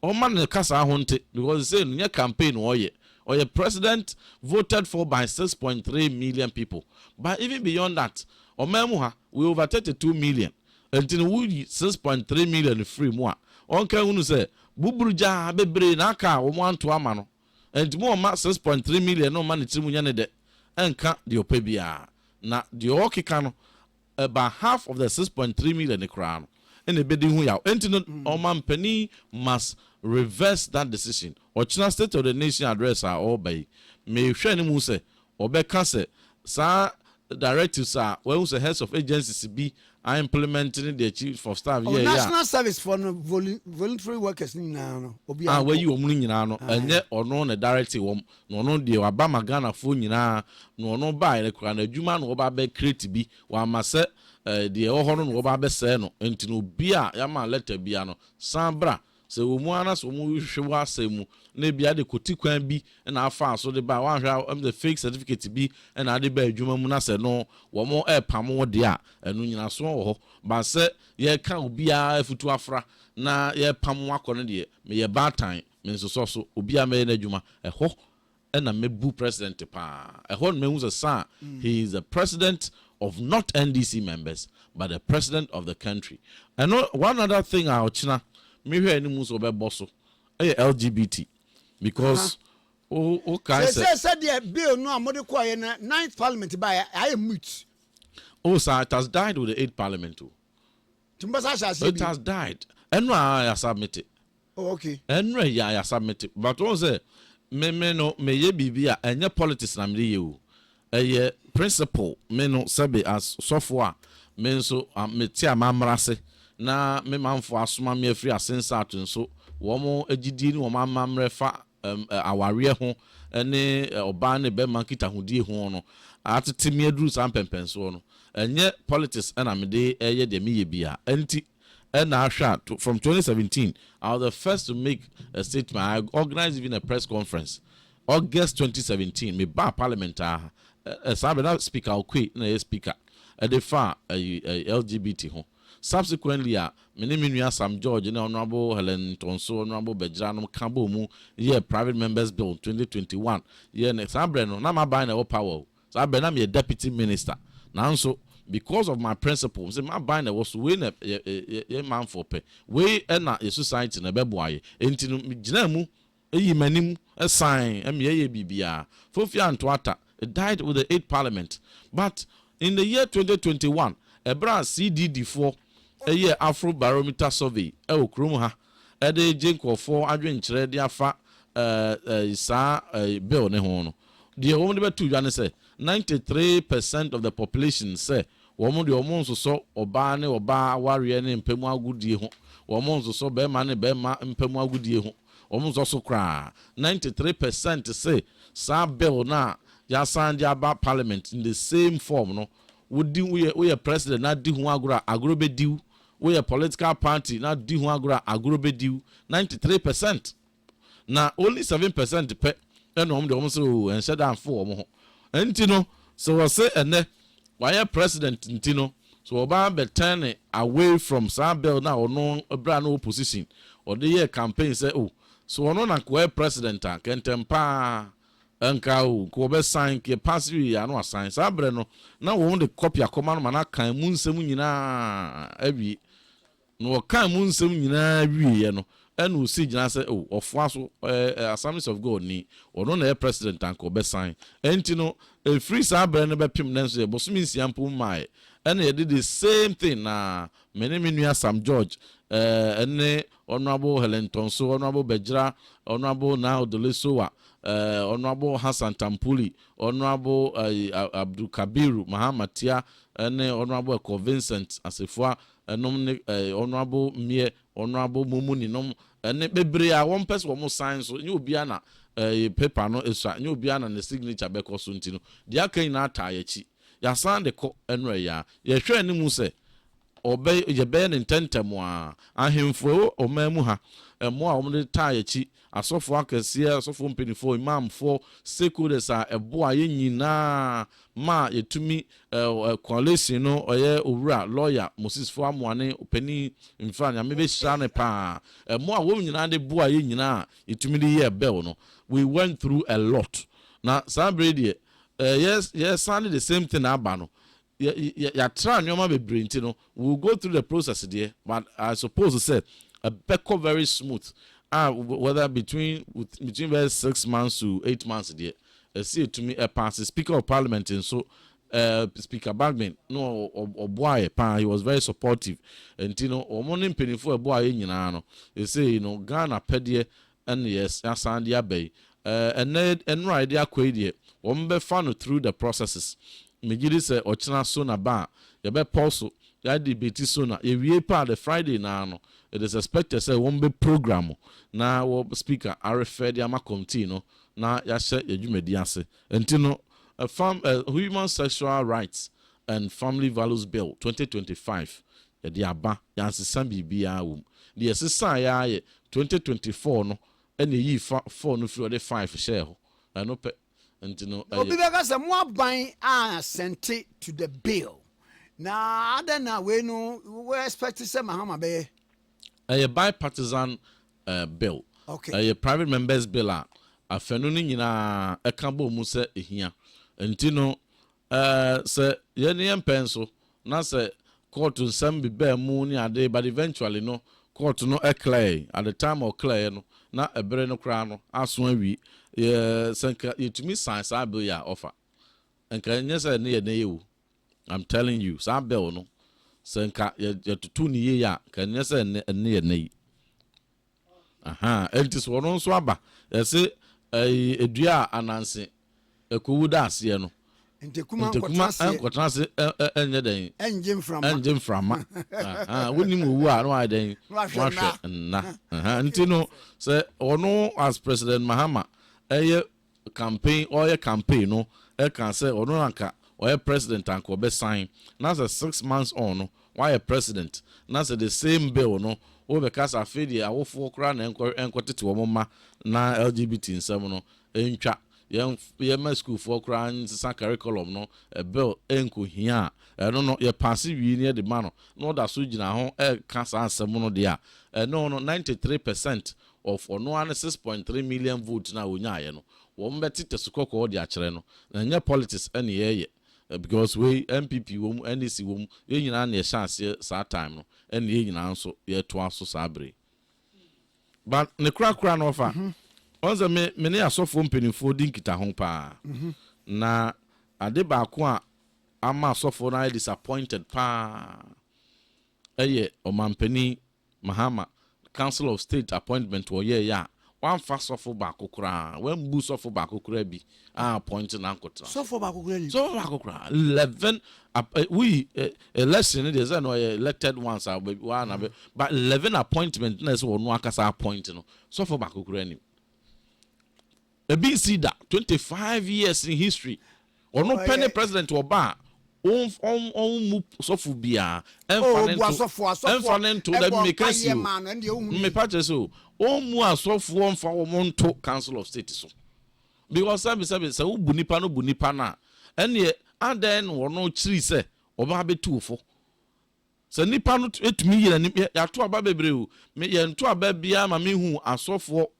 Oh man, the casa hunted because say your campaign or your president voted for by 6.3 million people. But even beyond that. Omemuha, we over 32 million. Until we 6.3 million free more. Onke unu say, Bubuja bebre naka one to amano. And more 6.3 million no money to munyane enka the opebia. Na the okikano about half of the 6.3 million the crown. and a bedding who yaw. Entino or man penny must reverse that decision. Or China State of the Nation address are all by may share muse or be cancer. Sa directives are well the heads of agencies be are implementing the chief of staff. National service for voluntary workers now. Where you are and yet or no a directive no dear Obama Ghana phone no buy the crown a Juman or Babe create be while my set the Ohon or Babe Seno and no beer Yama letter biano Sambra. So Moana so Mushawa Semu, maybe I the Kotikwan be and our fast so the by one the fake certificate to be and I debate Jumamuna said no, one more air pamo dear, and Nuna so, but said, ye can't be a futu afra, na ye pamwa cornedia, may a bad time, means so, Ubia May Juma, a ho, and a mebu president pa. A whole man was a son, he is the president of not NDC members, but the president of the country. And one other thing, our China. Me hear any moves over bosso LGBT because said the bill no amode kwa na 9th parliament by I mute. Oh sir, it has died with the 8th parliament too. It has died. And I submit it. Oh okay. And I submit it. But also me no me ye bibia enye politics na me you. Ye principle me no sabe as software me so me tia mamrase. Na me manfo asoma me afiri asensa ato so wo mo agidi ni wo mamamre fa aware ho ene oba ne be man kita hodie ho no atete me aduru san pempenso no enye politics na me de eye de me ye bia enti na ahwa from 2017 I was the first to make a statement. I organized even a press conference August 2017 me ba parliament sabe na speaker okwe na speaker e de fa LGBT ho. Subsequently, Minimia Sam George and Honorable Helen Tonso, Honorable Bejano Kambomu, year private members bill 2021. Year next Abreno, Nama buying a power. So I've been a deputy minister. Now, so because of my principles, my binder was to win a man for pay. We and a society in a beboy. Into Jinamu, a manim, a sign, a BBR. Fofia and Twata, it died with the 8th parliament. But in the year 2021, a brand CDD4. A year Afro Barometer survey, Krum ha, a day jinko for Adrian Chredia fa sa bill nehono. The only bet to Jana say 93% of the population say, woman the almost so obane or bar warrior in Pemwa good ye home, woman so bear money bear ma in Pemwa good ye home, almost also cry. 93% say, sa bill na yasan jaba parliament in the same form, no. Would do we a president not do agrobe deal. We a political party not do agrobe deal 93%. Now only 7% pay and almost and shut down for and you know so I say and why a president Ntino so about be turn away from some bill now or no a brand new position or the year campaign say oh so no na president can temper Anka ko be sign ke passiri ya no assign sabre no na wo de copy akoma no na kan mu nsem nyina awie no kan mu nsem nyina awie no enu si gina say oh ofo aso Assemblies of God ni ono na president anko be sign enti no e free sabre no be pim na so e bosumi nsiampo mai ene ye did the same thing na menua Sam George ene Honorable Helen Tonso Honorable Bejra Honorable now Dolesowa Honorable Hassan Tampuli, Honorable Abdul Kabiru, Mahamatia, and Honorable Eko Vincent Asifua, Honorable Mie, Honorable Mumuni, and Bebrea, one person almost signs, so you biana paper no is you biana and the signature beko suntino. Diaka in our tayachi. Yasan de co and raya, ye sure any muse. Obey ye ben intentemwa, and him for or memuha, and more on the tayachi. Asofo akese asofo mpinifo imam for stakeholders a boa nyina ma yetumi coalition no oye owura lawyer Moses for amwane opani mfanya mebe shane pa mo a wo nyina de boa nyina yetumi de ye bell no we went through a lot na sabrede yes sounded the same thing aba no ya try nyoma be brenti no we'll go through the process there but I suppose to say a beko very smooth. Whether between 6 months to 8 months there, see to me a pass Speaker of Parliament and so Speaker Bagman no boy pa, he was very supportive. And you know, morning penny for a boy in Yanano. They say, you know, Ghana pedie and yes, Asandia Bay. And Ned and right there quadia. One be fun through the processes. Megidi say Ochina Sona Ba, ya be poso, ya debate sona, ye we part the Friday now. It is expected say one be program. Now speaker I refer the Amacontino. Na ya share your jumediase. And you know, Human Sexual Rights and Family Values Bill 2025. Ya di aba ya nsesan bibia wom. The sesa ya 2024 no and ye 4 no free 5 share ho. No pe and you know obi beka say mo ban a sent to the bill. Na other na we no we expect say Mahama be a bipartisan bill. Okay. A private members bill afenu ni nyina ekabo mu se ehia. Enti no se ye ne yempenso na se court nsam bi ba mu ni ade, but eventually no court no clear at the time of clear no na ebere no kra no aso awi ye senka yetumi science bill ya offer enka nyese ne ye na yewu. I'm telling you, sa bill no senka ye tutu ni ye ya ka nyese ne ye na yi. Aha, entis wono so aba yese edua ananse ekowuda ase no Ntekuma nkotase enye den engine from aha woni mu wu a no ai den wahwe na aha ntino say ono as President Mahama campaign no can say ono anka oye president anka obe sign na say 6 months on no why president na say the same bill no wo be kasa fedi awofo kra na enkotete wo ma na LGBT nsam no entwa ye ma school for kra nsa curriculum no a bill enko hia no ye pass wi ne de ma no da so gina ho kasa ansam no de a no 93% of ono 6.3 million votes na onya ye no wo mbetite sukoko de a kire no na nya politics ene ye because we MPP wom NDC wom ye nyina na ye chance sa time no ene ye nyina nso ye to aso sabre but ne kra no fa onza me ne asofo mpenifo dinkita ho pa na ade ba ko a ama asofo na disappointed pa omampani Mahama Council of State appointment wo ye ya one fast sofo ba kokura when bu sofo ba kokura bi appoint na nkotra sofo ba kokura 11 we election is no elected ones one but 11 appointment na so no akasa appoint no sofo ba kokura ni a BC that 25 years in history or no penny president or bar on sofu bia enfane to that make us me patch so mu asofu on fa wo to Council of State so because sabi say wo bunipa na ene aden wo no chiri say oba betu fo se nipa no etumi yira ni ya to aba bebre o me ye nto aba bia ma me hu asofo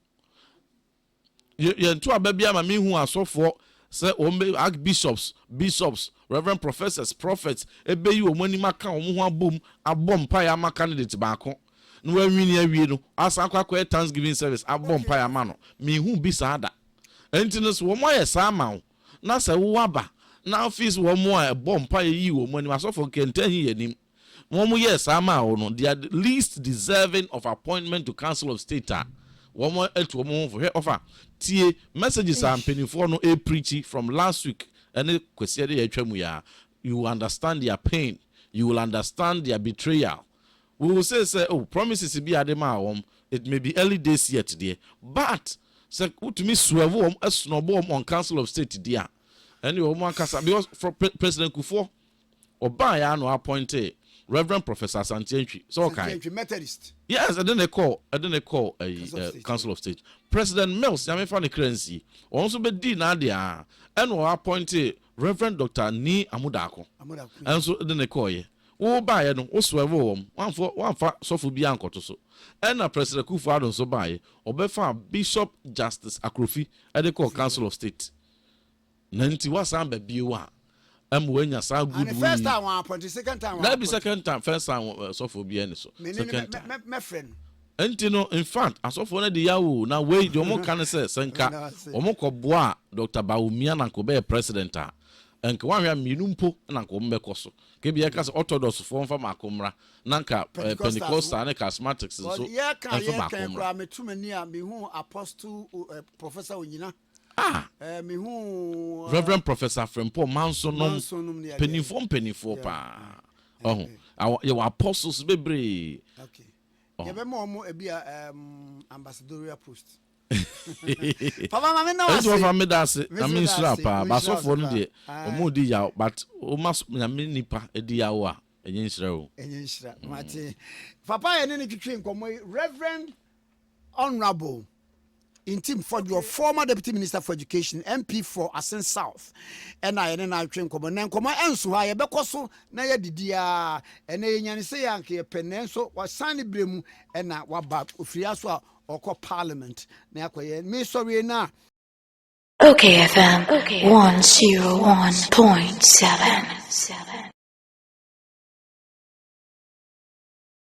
ye nto aba bia ma me hu asofo say archbishops, bishops, reverend professors, prophets, ebe yi omani maka omo ho abom pa ya ma candidate ba ko no wanwini awie no asa akwa Thanksgiving service abom pa ya ma no me hu bi saada entinos wo mo ye sa ma na se wo aba na office wo mo a bom pa yi wo mani asofo kenten hi yanim wo mo ye sa ma no they are the least deserving of appointment to Council of State wo mo etu mo for offer tie messages am penifo no preachy from last week and kwesi de atwamu ya you understand their pain, you will understand their betrayal. We will say oh promises be adema it may be early days yet today but say utumi swerve a snowball on Council of State dia and you want kasa because for President Kufuor oba ya no appointed Reverend Professor Santientwi. So okay. Methodist. Yes, and then they call a Council of State. President Mills, yame fa ne currency. Also be di na dia and we appointed Reverend Dr. Ni Amudako. And so then they call ye. Wo ba ye no wo swerve one fa sofu bi ankoto so. And na President Kufuor don so ba ye obefa Bishop Justice Akrofi e dey call Council of State. Nanti wasan ba biwa. Wenya sa good. And the first time one appointed, second time. That be second time, first time so for be any so. Second time. My friend. And you know, in fact, as of one the yawu now wait, you more can say senka. Omo ko boa Dr. Baumia na ko be president enke wanhwa mienu mpo na nko mbekọ so ke bia ka orthodox fo mfa makomra na nka pentecostal na charismatics so enfa makomra metumani a mehu apostle professor onyina mehu reverend professor Frempo manso nom penifo pa your apostles bebre okay yebe mo ebia ambassadorial post Papa mama no was so from me that's I mean slapa ba so for no de omo di ya but o mas na me nipa edi ya wo a enye nshira mate papa ye ne twetwe nkomo Reverend Honorable Ntim Fordjour, former Deputy Minister for Education, MP for Asen South. And I train come on. Come on, so I bekoso na ya didia. And I yan say yanke penenso was Sani Bremu and na wabak ufriaswa or Parliament. Na kwaye me sorry na. OKFM 101.7.